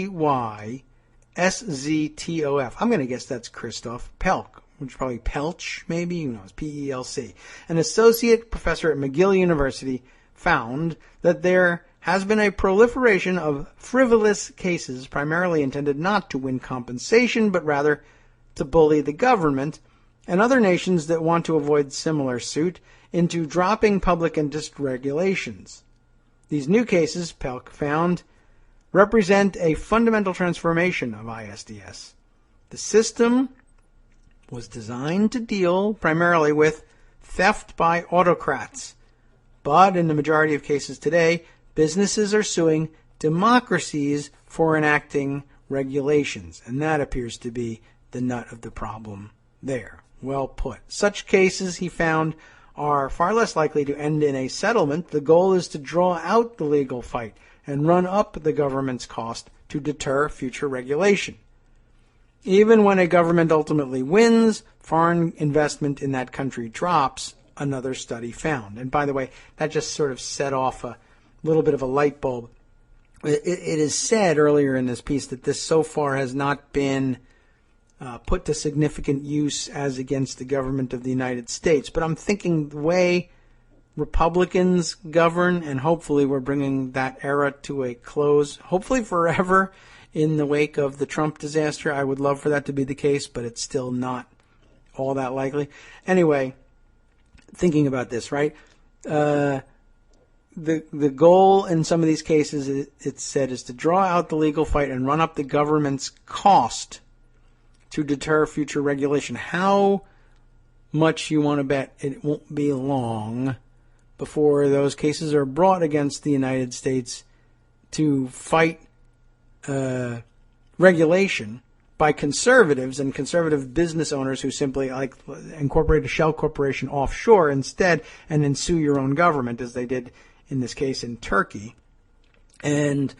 I'm going to guess that's Christoph Pelk, which is probably Pelch, maybe, who knows, PELC. An associate professor at McGill University found that there has been a proliferation of frivolous cases primarily intended not to win compensation, but rather to bully the government and other nations that want to avoid similar suit into dropping public interest regulations. These new cases, Pelk found, represent a fundamental transformation of ISDS. The system was designed to deal primarily with theft by autocrats, but in the majority of cases today, businesses are suing democracies for enacting regulations, and that appears to be the nut of the problem there. Well put. Such cases, he found, are far less likely to end in a settlement. The goal is to draw out the legal fight and run up the government's cost to deter future regulation. Even when a government ultimately wins, foreign investment in that country drops, another study found. And by the way, that just sort of set off a little bit of a light bulb. It is said earlier in this piece that this so far has not been put to significant use as against the government of the United States. But I'm thinking the way Republicans govern, and hopefully we're bringing that era to a close, hopefully forever, in the wake of the Trump disaster. I would love for that to be the case, but it's still not all that likely. Anyway, thinking about this, right? The goal in some of these cases, it's said, is to draw out the legal fight and run up the government's cost to deter future regulation. How much you want to bet it won't be long before those cases are brought against the United States to fight regulation by conservatives and conservative business owners who simply incorporate a shell corporation offshore instead and then sue your own government, as they did in this case in Turkey. And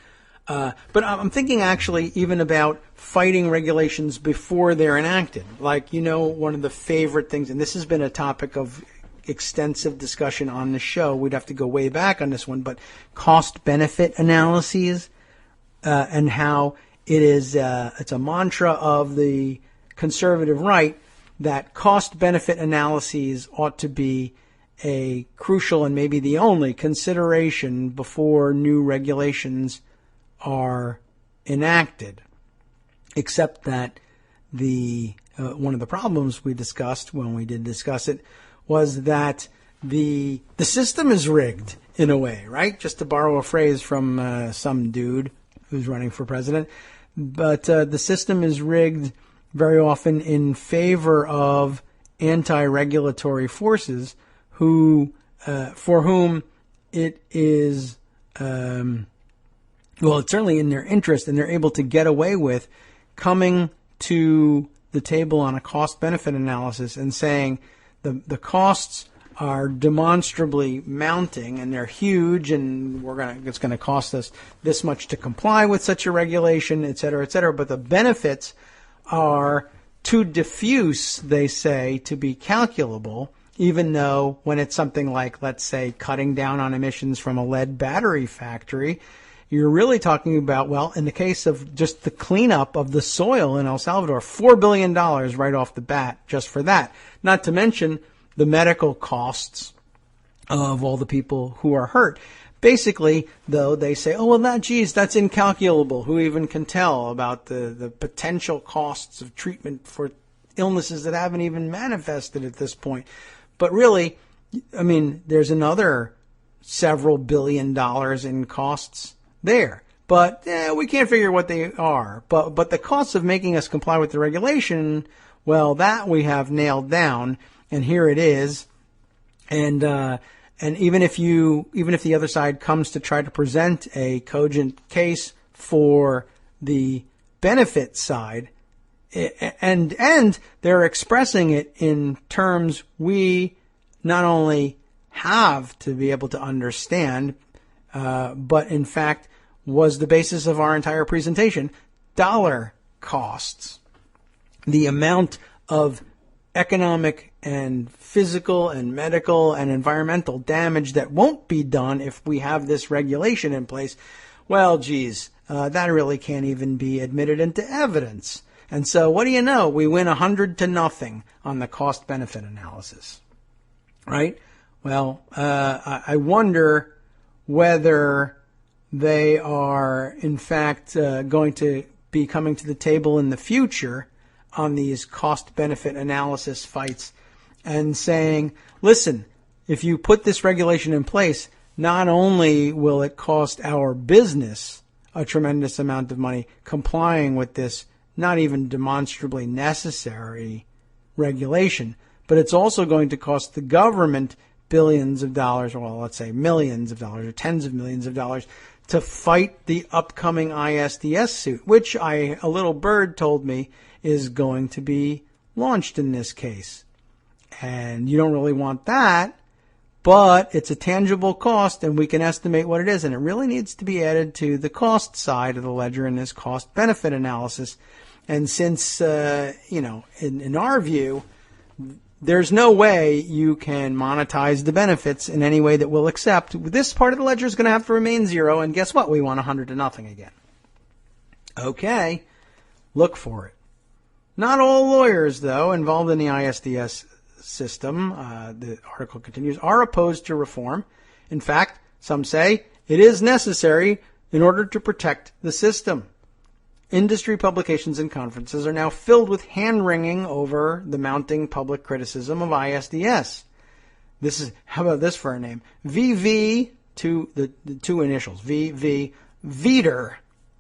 but I'm thinking actually even about fighting regulations before they're enacted. Like, one of the favorite things, and this has been a topic of extensive discussion on the show. We'd have to go way back on this one, but cost-benefit analyses and how it is it's a mantra of the conservative right that cost-benefit analyses ought to be a crucial and maybe the only consideration before new regulations are enacted, except that the one of the problems we discussed when we did discuss it was that the system is rigged in a way, right? Just to borrow a phrase from some dude who's running for president, but the system is rigged very often in favor of anti-regulatory forces who, for whom it is, it's certainly in their interest, and they're able to get away with coming to the table on a cost-benefit analysis and saying the costs are demonstrably mounting and they're huge, and it's going to cost us this much to comply with such a regulation, et cetera, but the benefits are too diffuse, they say, to be calculable, even though when it's something like, let's say, cutting down on emissions from a lead battery factory, you're really talking about, well, in the case of just the cleanup of the soil in El Salvador, $4 billion right off the bat just for that. Not to mention the medical costs of all the people who are hurt. Basically, though, they say, that's incalculable. Who even can tell about the potential costs of treatment for illnesses that haven't even manifested at this point? But really, I mean, there's another several $billion in costs there. But we can't figure what they are. But the costs of making us comply with the regulation, well, that we have nailed down, and here it is. And even if the other side comes to try to present a cogent case for the benefit side, and they're expressing it in terms we not only have to be able to understand, but in fact was the basis of our entire presentation. Dollar costs. The amount of economic and physical and medical and environmental damage that won't be done if we have this regulation in place. Well, geez, that really can't even be admitted into evidence. And so what do you know? We win 100-0 on the cost-benefit analysis, right? Well, I wonder whether they are, in fact, going to be coming to the table in the future on these cost-benefit analysis fights and saying, listen, if you put this regulation in place, not only will it cost our business a tremendous amount of money complying with this not even demonstrably necessary regulation, but it's also going to cost the government billions of dollars, or well, let's say millions of dollars or tens of millions of dollars to fight the upcoming ISDS suit, which a little bird told me is going to be launched in this case. And you don't really want that, but it's a tangible cost and we can estimate what it is. And it really needs to be added to the cost side of the ledger in this cost-benefit analysis. And since, in our view, there's no way you can monetize the benefits in any way that we'll accept, this part of the ledger is going to have to remain zero. And guess what? We want 100-0 again. Okay, look for it. Not all lawyers, though, involved in the ISDS system, the article continues, are opposed to reform. In fact, some say it is necessary in order to protect the system. Industry publications and conferences are now filled with hand-wringing over the mounting public criticism of ISDS. How about this for a name? VV, the two initials, VV, Veder.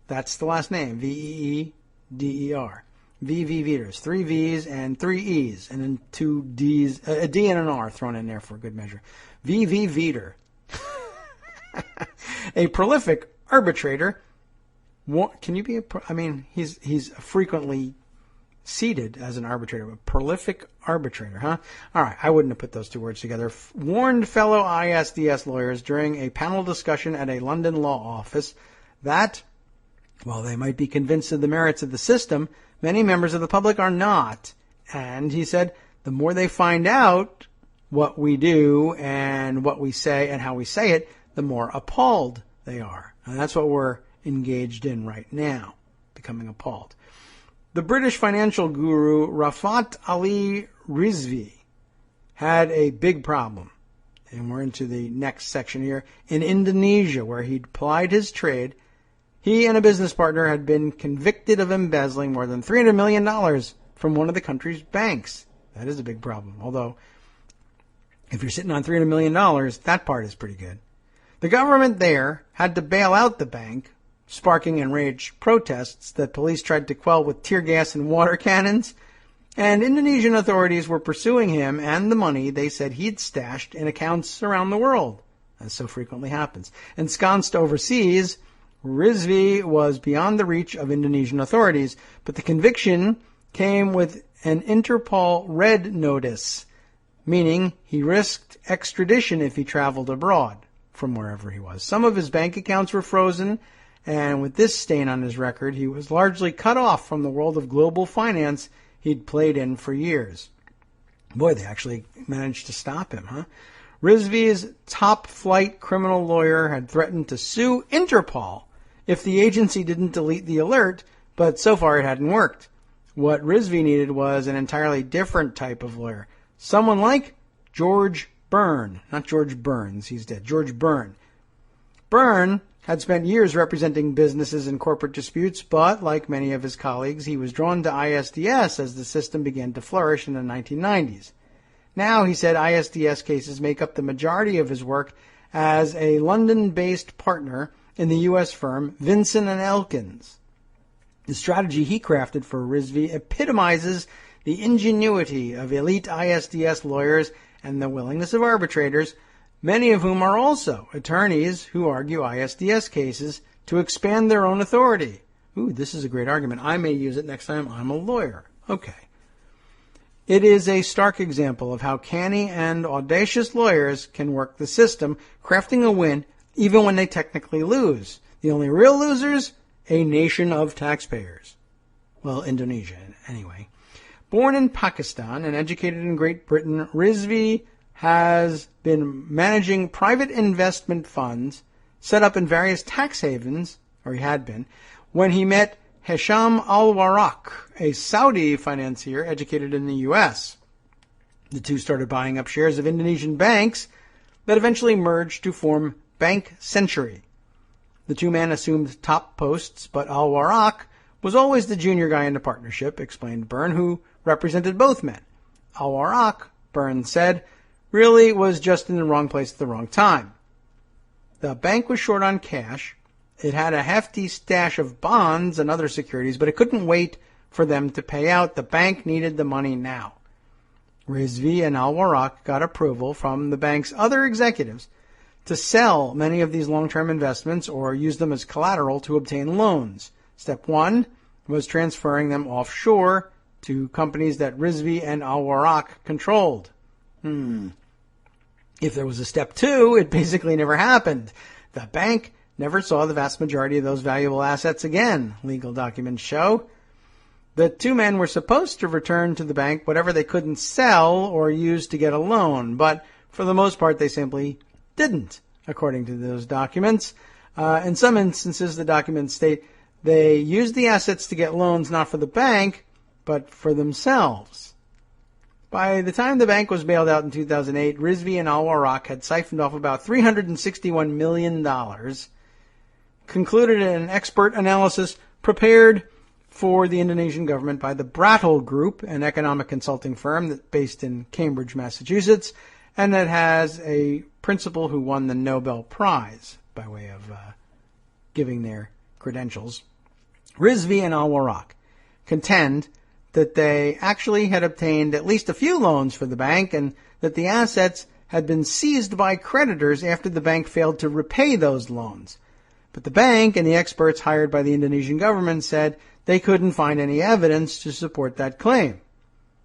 That's the last name, VEEDER. VV Veters, 3 V's and 3 E's, and then 2 D's, a D and an R thrown in there for good measure. VV Veter, a prolific arbitrator. Can you be he's frequently seated as an arbitrator, a prolific arbitrator, huh? All right, I wouldn't have put those two words together. Warned fellow ISDS lawyers during a panel discussion at a London law office that, while they might be convinced of the merits of the system, many members of the public are not. And he said, the more they find out what we do and what we say and how we say it, the more appalled they are. And that's what we're engaged in right now, becoming appalled. The British financial guru Rafat Ali Rizvi had a big problem. And we're into the next section here. In Indonesia, where he'd plied his trade, he and a business partner had been convicted of embezzling more than $300 million from one of the country's banks. That is a big problem. Although, if you're sitting on $300 million, that part is pretty good. The government there had to bail out the bank, sparking enraged protests that police tried to quell with tear gas and water cannons. And Indonesian authorities were pursuing him and the money they said he'd stashed in accounts around the world, as so frequently happens. Ensconced overseas, Rizvi was beyond the reach of Indonesian authorities, but the conviction came with an Interpol red notice, meaning he risked extradition if he traveled abroad from wherever he was. Some of his bank accounts were frozen, and with this stain on his record, he was largely cut off from the world of global finance he'd played in for years. Boy, they actually managed to stop him, huh? Rizvi's top-flight criminal lawyer had threatened to sue Interpol if the agency didn't delete the alert, but so far it hadn't worked. What Rizvi needed was an entirely different type of lawyer. Someone like George Byrne. Not George Burns, he's dead. George Byrne. Byrne had spent years representing businesses in corporate disputes, but like many of his colleagues, he was drawn to ISDS as the system began to flourish in the 1990s. Now, he said, ISDS cases make up the majority of his work as a London-based partner in the U.S. firm Vinson & Elkins. The strategy he crafted for Rizvi epitomizes the ingenuity of elite ISDS lawyers and the willingness of arbitrators, many of whom are also attorneys who argue ISDS cases to expand their own authority. Ooh, this is a great argument. I may use it next time I'm a lawyer. Okay. It is a stark example of how canny and audacious lawyers can work the system, crafting a win even when they technically lose. The only real losers? A nation of taxpayers. Well, Indonesia, anyway. Born in Pakistan and educated in Great Britain, Rizvi has been managing private investment funds set up in various tax havens, or he had been, when he met Hesham Al-Warraq, a Saudi financier educated in the U.S. The two started buying up shares of Indonesian banks that eventually merged to form Bank Century. The two men assumed top posts, but Al-Warraq was always the junior guy in the partnership, explained Byrne, who represented both men. Al-Warraq, Byrne said, really was just in the wrong place at the wrong time. The bank was short on cash. It had a hefty stash of bonds and other securities, but it couldn't wait for them to pay out. The bank needed the money now. Rizvi and Al-Warraq got approval from the bank's other executives to sell many of these long-term investments or use them as collateral to obtain loans. Step one was transferring them offshore to companies that Rizvi and Al-Warraq controlled. If there was a step two, it basically never happened. The bank never saw the vast majority of those valuable assets again, legal documents show. The two men were supposed to return to the bank whatever they couldn't sell or use to get a loan, but for the most part they simply didn't, according to those documents. In some instances, the documents state they used the assets to get loans not for the bank, but for themselves. By the time the bank was bailed out in 2008, Rizvi and Al-Warraq had siphoned off about $361 million, concluded in an expert analysis prepared for the Indonesian government by the Brattle Group, an economic consulting firm that's based in Cambridge, Massachusetts, and that has a principal who won the Nobel Prize by way of giving their credentials. Rizvi and Al-Warraq contend that they actually had obtained at least a few loans for the bank and that the assets had been seized by creditors after the bank failed to repay those loans. But the bank and the experts hired by the Indonesian government said they couldn't find any evidence to support that claim.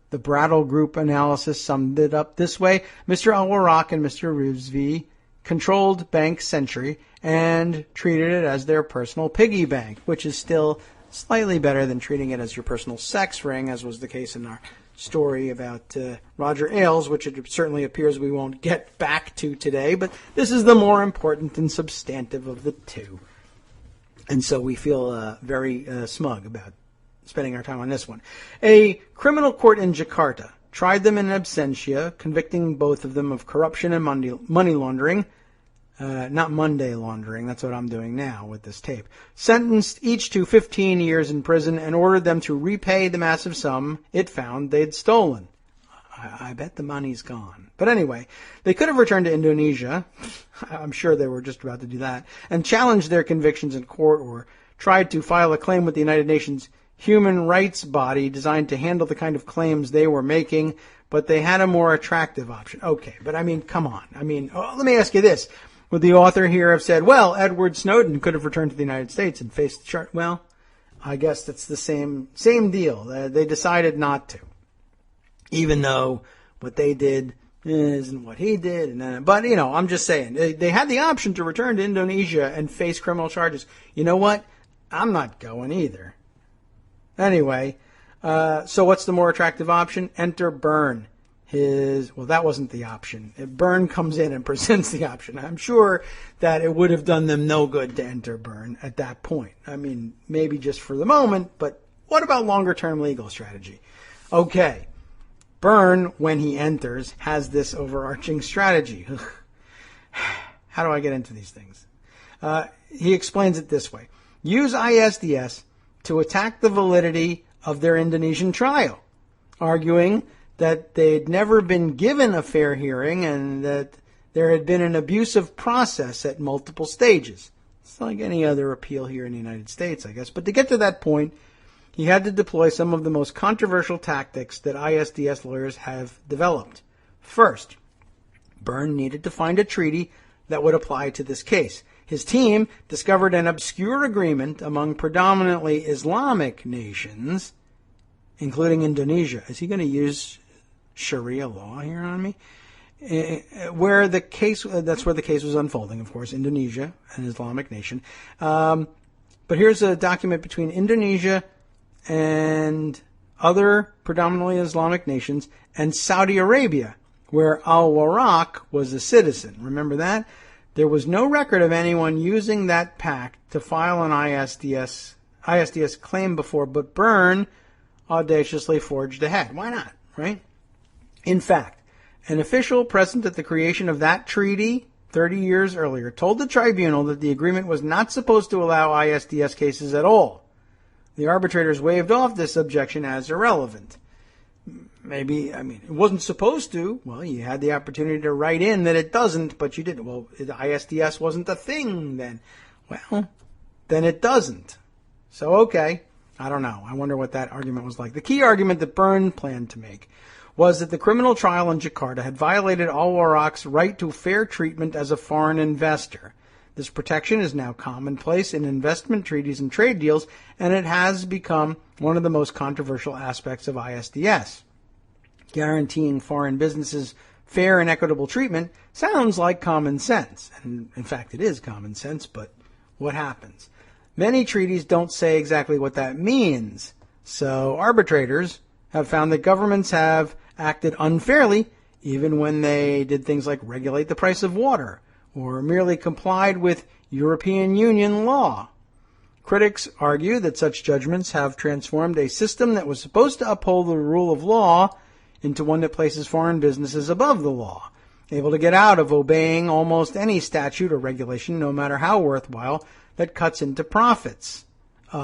The Brattle Group analysis summed it up this way. Mr. Al-Warraq and Mr. Rizvi controlled Bank Century and treated it as their personal piggy bank, which is still slightly better than treating it as your personal sex ring, as was the case in our story about Roger Ailes, which it certainly appears we won't get back to today, but this is the more important and substantive of the two. And so we feel very smug about spending our time on this one. A criminal court in Jakarta tried them in absentia, convicting both of them of corruption and money laundering. Not Monday laundering, that's what I'm doing now with this tape. Sentenced each to 15 years in prison and ordered them to repay the massive sum it found they'd stolen. I bet the money's gone. But anyway, they could have returned to Indonesia. I'm sure they were just about to do that, and challenged their convictions in court, or tried to file a claim with the United Nations human rights body designed to handle the kind of claims they were making, but they had a more attractive option. Okay, but I mean, come on. I mean, let me ask you this. Would the author here have said, well, Edward Snowden could have returned to the United States and faced the charge? Well, I guess that's the same deal. They decided not to, even though what they did isn't what he did. But, I'm just saying, they had the option to return to Indonesia and face criminal charges. You know what? I'm not going either. Anyway, so what's the more attractive option? Enter Byrne. That wasn't the option. Byrne comes in and presents the option. I'm sure that it would have done them no good to enter Byrne at that point. I mean, maybe just for the moment, but what about longer-term legal strategy? Okay, Byrne, when he enters, has this overarching strategy. How do I get into these things? He explains it this way. Use ISDS to attack the validity of their Indonesian trial, arguing that they'd never been given a fair hearing and that there had been an abusive process at multiple stages. It's like any other appeal here in the United States, I guess. But to get to that point, he had to deploy some of the most controversial tactics that ISDS lawyers have developed. First, Byrne needed to find a treaty that would apply to this case. His team discovered an obscure agreement among predominantly Islamic nations, including Indonesia. Is he going to use Sharia law here on me? That's where the case was unfolding, of course, Indonesia, an Islamic nation. But here's a document between Indonesia and other predominantly Islamic nations and Saudi Arabia, where Al-Warraq was a citizen. Remember that? There was no record of anyone using that pact to file an ISDS claim before, but Byrne audaciously forged ahead. Why not, right? In fact, an official present at the creation of that treaty 30 years earlier told the tribunal that the agreement was not supposed to allow ISDS cases at all. The arbitrators waved off this objection as irrelevant. It wasn't supposed to. Well, you had the opportunity to write in that it doesn't, but you didn't. Well, the ISDS wasn't a thing then. Well, then it doesn't. So, okay. I don't know. I wonder what that argument was like. The key argument that Byrne planned to make was that the criminal trial in Jakarta had violated Al-Warraq's right to fair treatment as a foreign investor. This protection is now commonplace in investment treaties and trade deals, and it has become one of the most controversial aspects of ISDS. Guaranteeing foreign businesses fair and equitable treatment sounds like common sense. And in fact, it is common sense, but what happens? Many treaties don't say exactly what that means. So arbitrators have found that governments have acted unfairly even when they did things like regulate the price of water or merely complied with European Union law. Critics argue that such judgments have transformed a system that was supposed to uphold the rule of law into one that places foreign businesses above the law, able to get out of obeying almost any statute or regulation, no matter how worthwhile, that cuts into profits.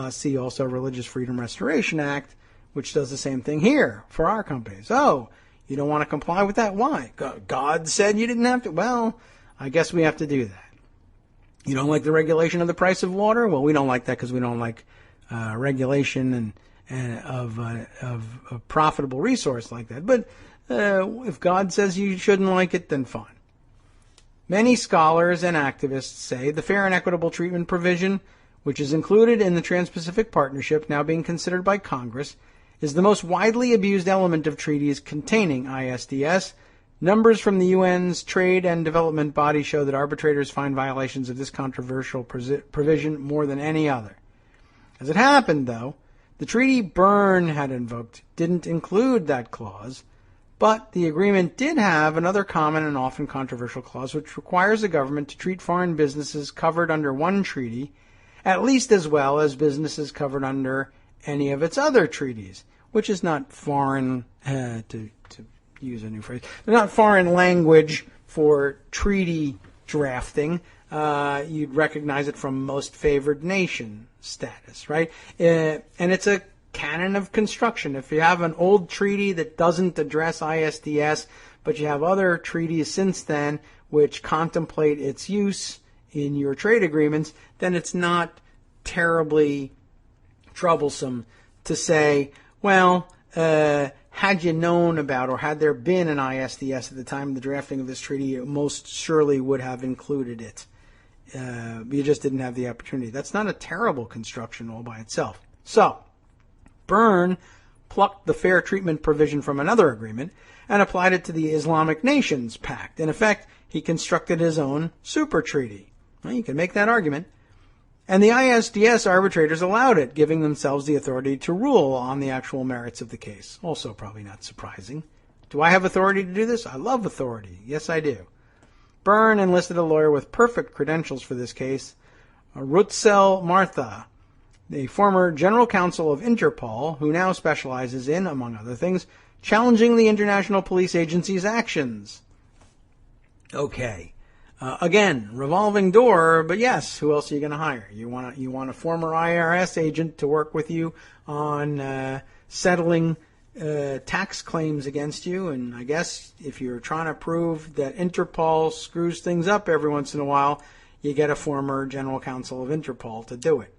See also Religious Freedom Restoration Act, which does the same thing here for our companies. Oh, you don't want to comply with that? Why? God said you didn't have to. Well, I guess we have to do that. You don't like the regulation of the price of water? Well, we don't like that because we don't like regulation and of a profitable resource like that. But if God says you shouldn't like it, then fine. Many scholars and activists say the fair and equitable treatment provision, which is included in the Trans-Pacific Partnership now being considered by Congress, is the most widely abused element of treaties containing ISDS. Numbers from the UN's trade and development body show that arbitrators find violations of this controversial provision more than any other. As it happened, though, the treaty Byrne had invoked didn't include that clause, but the agreement did have another common and often controversial clause which requires the government to treat foreign businesses covered under one treaty at least as well as businesses covered under any of its other treaties, which is not foreign, to use a new phrase, they're not foreign language for treaty drafting. You'd recognize it from most favored nation status, right? And it's a canon of construction. If you have an old treaty that doesn't address ISDS, but you have other treaties since then which contemplate its use in your trade agreements, then it's not terribly troublesome to say, well, had you known about, or had there been an ISDS at the time of the drafting of this treaty, you most surely would have included it. You just didn't have the opportunity. That's not a terrible construction all by itself. So, Byrne plucked the fair treatment provision from another agreement and applied it to the Islamic Nations Pact. In effect, he constructed his own super treaty. Well, you can make that argument. And the ISDS arbitrators allowed it, giving themselves the authority to rule on the actual merits of the case. Also probably not surprising. Do I have authority to do this? I love authority. Yes, I do. Byrne enlisted a lawyer with perfect credentials for this case, Rutzel Martha, the former general counsel of Interpol, who now specializes in, among other things, challenging the International Police Agency's actions. Okay. Again, revolving door, but yes, who else are you going to hire? You want a former IRS agent to work with you on settling tax claims against you, and I guess if you're trying to prove that Interpol screws things up every once in a while, you get a former general counsel of Interpol to do it.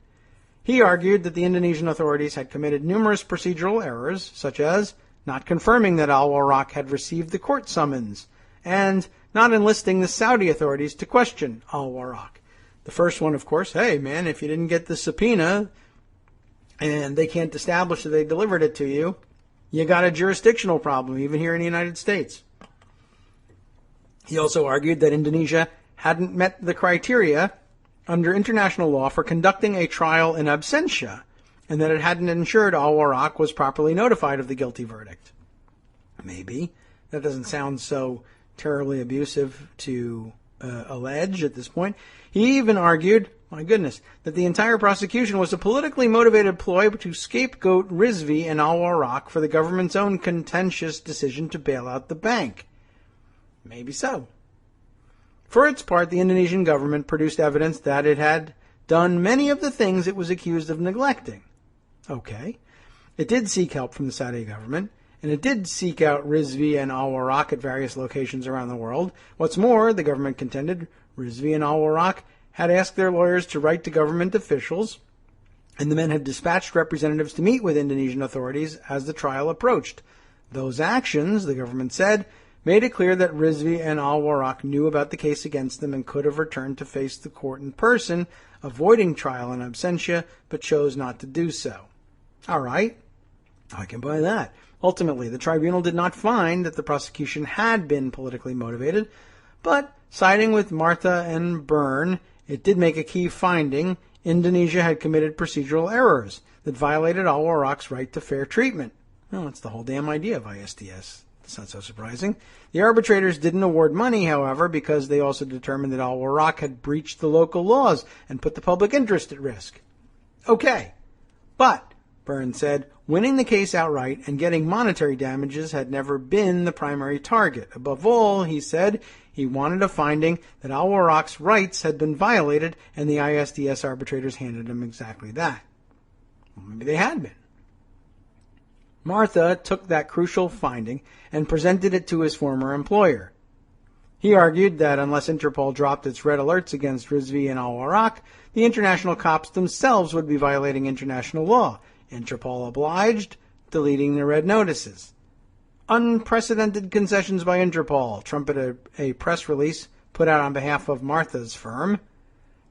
He argued that the Indonesian authorities had committed numerous procedural errors, such as not confirming that Al-Warraq had received the court summons, and not enlisting the Saudi authorities to question Al-Warraq. The first one, of course, hey, man, if you didn't get the subpoena and they can't establish that they delivered it to you, you got a jurisdictional problem, even here in the United States. He also argued that Indonesia hadn't met the criteria under international law for conducting a trial in absentia, and that it hadn't ensured Al-Warraq was properly notified of the guilty verdict. Maybe. That doesn't sound so terribly abusive to allege at this point. He even argued, my goodness, that the entire prosecution was a politically motivated ploy to scapegoat Rizvi and Al-Warraq for the government's own contentious decision to bail out the bank. Maybe so. For its part, the Indonesian government produced evidence that it had done many of the things it was accused of neglecting. Okay. It did seek help from the Saudi government, and it did seek out Rizvi and Al-Warraq at various locations around the world. What's more, the government contended Rizvi and Al-Warraq had asked their lawyers to write to government officials, and the men had dispatched representatives to meet with Indonesian authorities as the trial approached. Those actions, the government said, made it clear that Rizvi and Al-Warraq knew about the case against them and could have returned to face the court in person, avoiding trial in absentia, but chose not to do so. All right, I can buy that. Ultimately, the tribunal did not find that the prosecution had been politically motivated, but siding with Martha and Byrne, it did make a key finding. Indonesia had committed procedural errors that violated Al-Warraq's right to fair treatment. Well, that's the whole damn idea of ISDS. That's not so surprising. The arbitrators didn't award money, however, because they also determined that Al-Warraq had breached the local laws and put the public interest at risk. Okay, but, Byrne said, winning the case outright and getting monetary damages had never been the primary target. Above all, he said, he wanted a finding that Al-Warraq's rights had been violated, and the ISDS arbitrators handed him exactly that. Well, maybe they had been. Martha took that crucial finding and presented it to his former employer. He argued that unless Interpol dropped its red alerts against Rizvi and Al-Warraq, the international cops themselves would be violating international law. Interpol obliged, deleting the red notices. Unprecedented concessions by Interpol, trumpeted a press release put out on behalf of Martha's firm.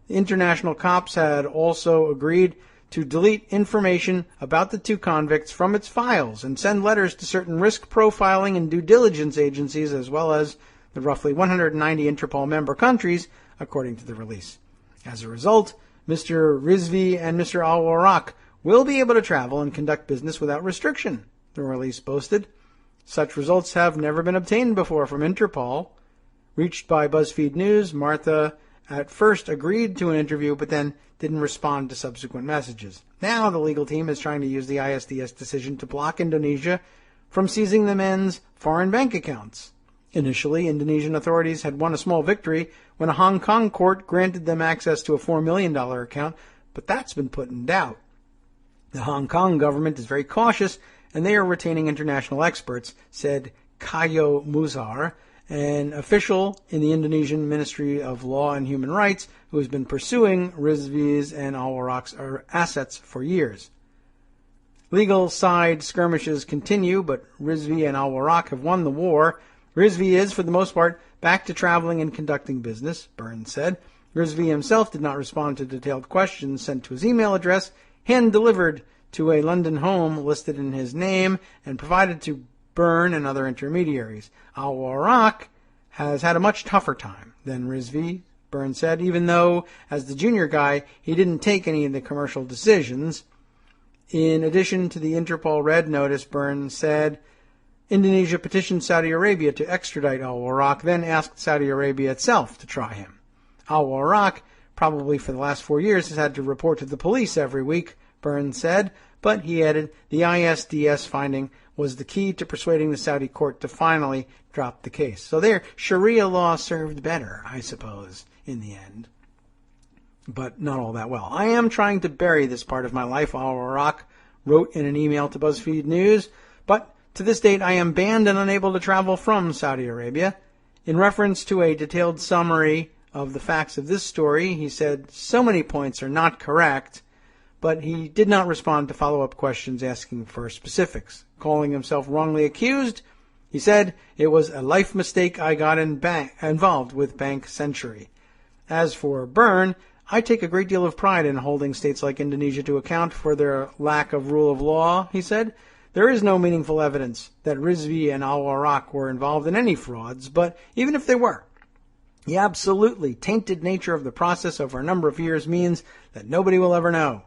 The international cops had also agreed to delete information about the two convicts from its files and send letters to certain risk profiling and due diligence agencies, as well as the roughly 190 Interpol member countries, according to the release. As a result, Mr. Rizvi and Mr. Al-Warraq will be able to travel and conduct business without restriction, the release boasted. Such results have never been obtained before from Interpol. Reached by BuzzFeed News, Martha at first agreed to an interview, but then didn't respond to subsequent messages. Now the legal team is trying to use the ISDS decision to block Indonesia from seizing the men's foreign bank accounts. Initially, Indonesian authorities had won a small victory when a Hong Kong court granted them access to a $4 million account, but that's been put in doubt. The Hong Kong government is very cautious, and they are retaining international experts, said Kayo Muzar, an official in the Indonesian Ministry of Law and Human Rights who has been pursuing Rizvi's and Al-Warak's assets for years. Legal side skirmishes continue, but Rizvi and Al-Warak have won the war. Rizvi is, for the most part, back to traveling and conducting business, Burns said. Rizvi himself did not respond to detailed questions sent to his email address, hand-delivered to a London home listed in his name and provided to Byrne and other intermediaries. Al-Warak has had a much tougher time than Rizvi, Byrne said, even though, as the junior guy, he didn't take any of the commercial decisions. In addition to the Interpol Red Notice, Byrne said, Indonesia petitioned Saudi Arabia to extradite Al-Warak, then asked Saudi Arabia itself to try him. Al-Warak, probably for the last 4 years, has had to report to the police every week, Byrne said, but he added the ISDS finding was the key to persuading the Saudi court to finally drop the case. So there, Sharia law served better, I suppose, in the end. But not all that well. I am trying to bury this part of my life, Al-Warak wrote in an email to BuzzFeed News, but to this date I am banned and unable to travel from Saudi Arabia. In reference to a detailed summary of the facts of this story, he said so many points are not correct, but he did not respond to follow-up questions asking for specifics. Calling himself wrongly accused, he said, it was a life mistake I got involved with Bank Century. As for Byrne, I take a great deal of pride in holding states like Indonesia to account for their lack of rule of law, he said. There is no meaningful evidence that Rizvi and Al-Warak were involved in any frauds, but even if they were, the absolutely tainted nature of the process over a number of years means that nobody will ever know.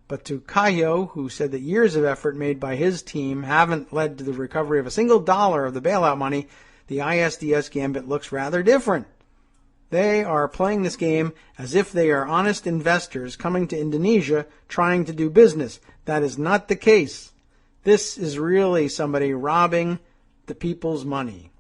But to Kayo, who said that years of effort made by his team haven't led to the recovery of a single dollar of the bailout money, the ISDS gambit looks rather different. They are playing this game as if they are honest investors coming to Indonesia trying to do business. That is not the case. This is really somebody robbing the people's money.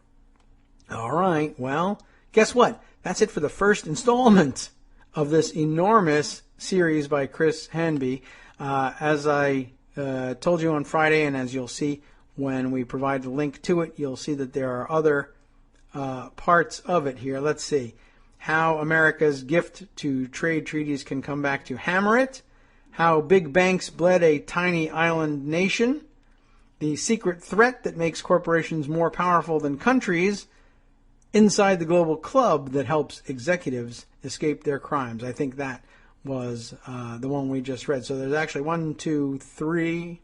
All right, well, guess what? That's it for the first installment of this enormous series by Chris Hanby. As I told you on Friday, and as you'll see when we provide the link to it, you'll see that there are other parts of it here. Let's see. How America's gift to trade treaties can come back to hammer it. How big banks bled a tiny island nation. The secret threat that makes corporations more powerful than countries. Inside the global club that helps executives escape their crimes. I think that was the one we just read. So there's actually three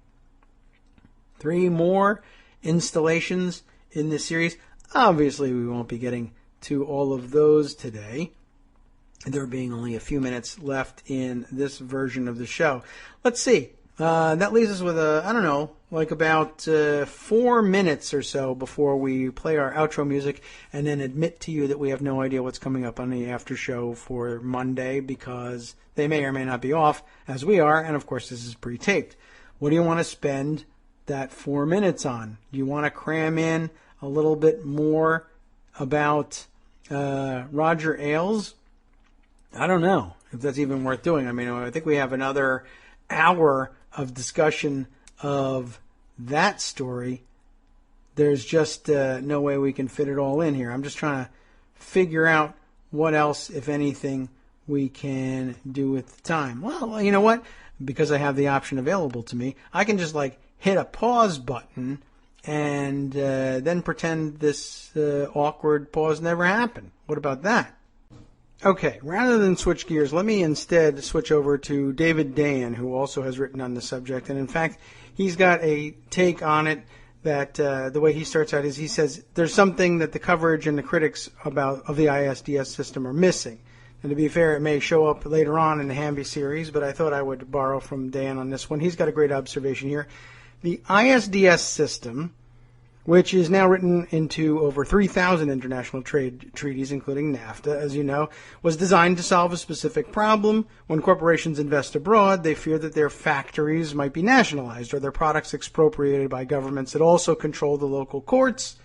more installations in this series. Obviously, we won't be getting to all of those today, there being only a few minutes left in this version of the show. Let's see. That leaves us with about 4 minutes or so before we play our outro music and then admit to you that we have no idea what's coming up on the after show for Monday because they may or may not be off, as we are, and of course this is pre-taped. What do you want to spend that 4 minutes on? Do you want to cram in a little bit more about Roger Ailes? I don't know if that's even worth doing. I mean, I think we have another hour of discussion of that story. There's just no way we can fit it all in here. I'm just trying to figure out what else, if anything, we can do with the time. Well, you know what? Because I have the option available to me, I can just hit a pause button and then pretend this awkward pause never happened. What about that? Okay, rather than switch gears, let me instead switch over to David Dayen, who also has written on the subject. And in fact, he's got a take on it that the way he starts out is he says there's something that the coverage and the critics of the ISDS system are missing. And to be fair, it may show up later on in the Hamby series, but I thought I would borrow from Dayen on this one. He's got a great observation here. The ISDS system, which is now written into over 3,000 international trade treaties, including NAFTA, as you know, was designed to solve a specific problem. When corporations invest abroad, they fear that their factories might be nationalized or their products expropriated by governments that also control the local courts.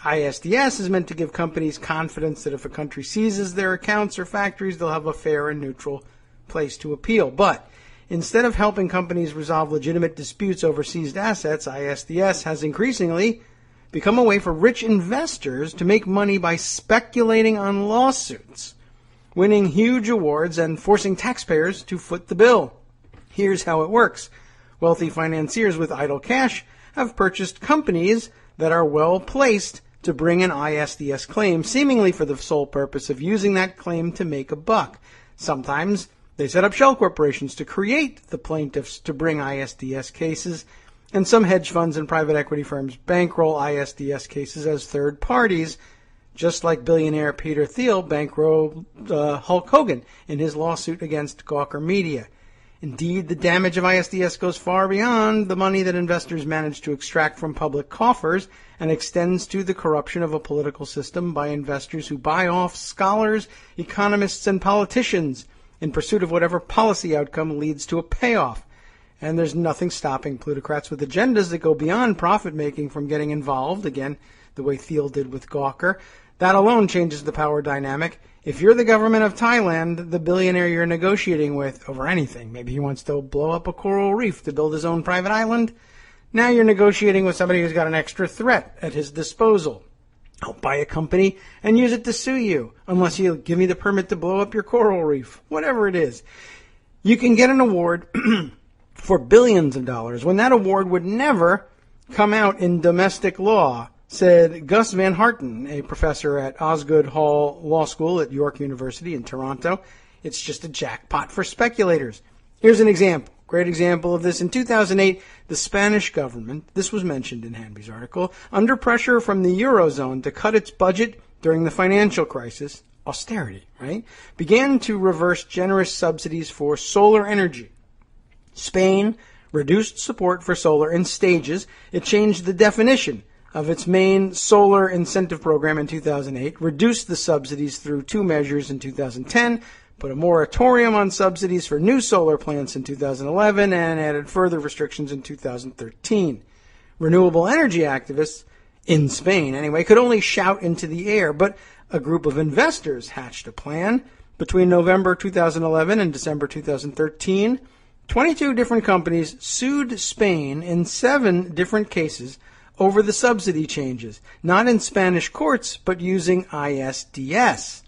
ISDS is meant to give companies confidence that if a country seizes their accounts or factories, they'll have a fair and neutral place to appeal. But Instead of helping companies resolve legitimate disputes over seized assets, ISDS has increasingly become a way for rich investors to make money by speculating on lawsuits, winning huge awards and forcing taxpayers to foot the bill. Here's how it works. Wealthy financiers with idle cash have purchased companies that are well placed to bring an ISDS claim, seemingly for the sole purpose of using that claim to make a buck. Sometimes they set up shell corporations to create the plaintiffs to bring ISDS cases, and some hedge funds and private equity firms bankroll ISDS cases as third parties, just like billionaire Peter Thiel bankrolled Hulk Hogan in his lawsuit against Gawker Media. Indeed, the damage of ISDS goes far beyond the money that investors manage to extract from public coffers and extends to the corruption of a political system by investors who buy off scholars, economists, and politicians in pursuit of whatever policy outcome leads to a payoff. And there's nothing stopping plutocrats with agendas that go beyond profit-making from getting involved, again, the way Thiel did with Gawker. That alone changes the power dynamic. If you're the government of Thailand, the billionaire you're negotiating with over anything, maybe he wants to blow up a coral reef to build his own private island, now you're negotiating with somebody who's got an extra threat at his disposal. I'll buy a company and use it to sue you, unless you give me the permit to blow up your coral reef, whatever it is. You can get an award for billions of dollars when that award would never come out in domestic law, said Gus Van Harten, a professor at Osgood Hall Law School at York University in Toronto. It's just a jackpot for speculators. Here's an example, great example of this. In 2008, the Spanish government, this was mentioned in Hanby's article, under pressure from the Eurozone to cut its budget during the financial crisis, austerity, right, began to reverse generous subsidies for solar energy. Spain reduced support for solar in stages. It changed the definition of its main solar incentive program in 2008, reduced the subsidies through two measures in 2010, put a moratorium on subsidies for new solar plants in 2011, and added further restrictions in 2013. Renewable energy activists, in Spain anyway, could only shout into the air, but a group of investors hatched a plan. Between November 2011 and December 2013, 22 different companies sued Spain in 7 different cases over the subsidy changes, not in Spanish courts, but using ISDS,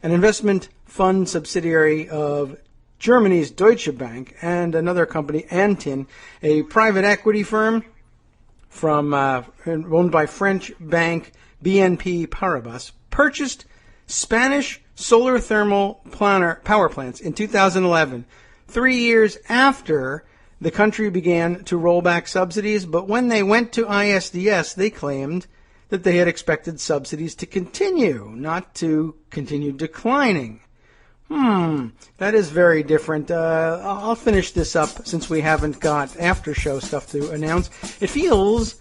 an investment fund subsidiary of Germany's Deutsche Bank, and another company, Antin, a private equity firm owned by French bank BNP Paribas, purchased Spanish solar thermal power plants in 2011, 3 years after the country began to roll back subsidies, but when they went to ISDS, they claimed that they had expected subsidies to continue, not to continue declining. That is very different. I'll finish this up since we haven't got after-show stuff to announce. It feels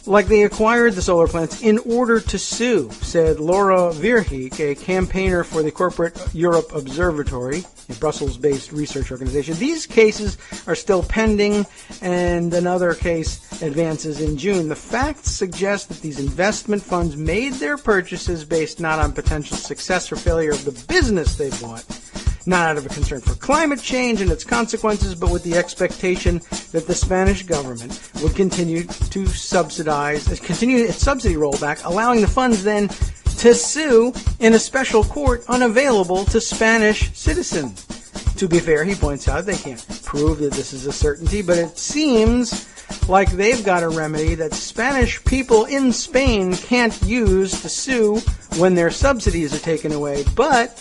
like they acquired the solar plants in order to sue, said Laura Verheek, a campaigner for the Corporate Europe Observatory, a Brussels-based research organization. These cases are still pending, and another case advances in June. The facts suggest that these investment funds made their purchases based not on potential success or failure of the business they bought, not out of a concern for climate change and its consequences, but with the expectation that the Spanish government would continue its subsidy rollback, allowing the funds then to sue in a special court unavailable to Spanish citizens. To be fair, he points out they can't prove that this is a certainty, but it seems like they've got a remedy that Spanish people in Spain can't use to sue when their subsidies are taken away. But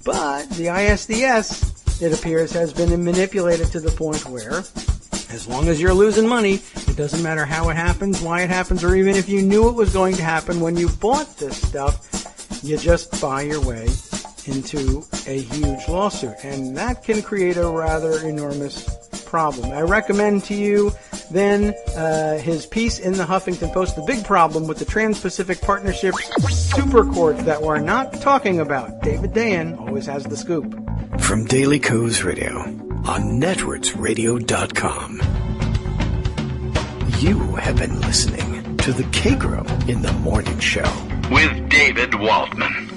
the ISDS, it appears, has been manipulated to the point where, as long as you're losing money, it doesn't matter how it happens, why it happens, or even if you knew it was going to happen when you bought this stuff, you just buy your way into a huge lawsuit. And that can create a rather enormous problem. I recommend to you then his piece in the Huffington Post, The Big Problem with the Trans-Pacific Partnership Super Court That We're Not Talking About. David Dayan always has the scoop. From Daily Kos Radio on networksradio.com. You have been listening to the Kagro in the Morning Show with David Waldman.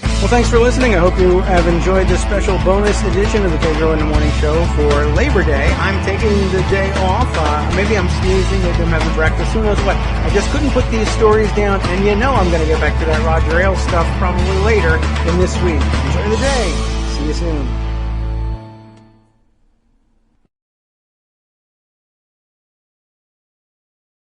Well, thanks for listening. I hope you have enjoyed this special bonus edition of the Kagro in the Morning Show for Labor Day. I'm taking the day off. Maybe I'm sneezing, maybe I'm having breakfast, who knows what. I just couldn't put these stories down, and I'm going to get back to that Roger Ailes stuff probably later in this week. Enjoy the day. See you soon.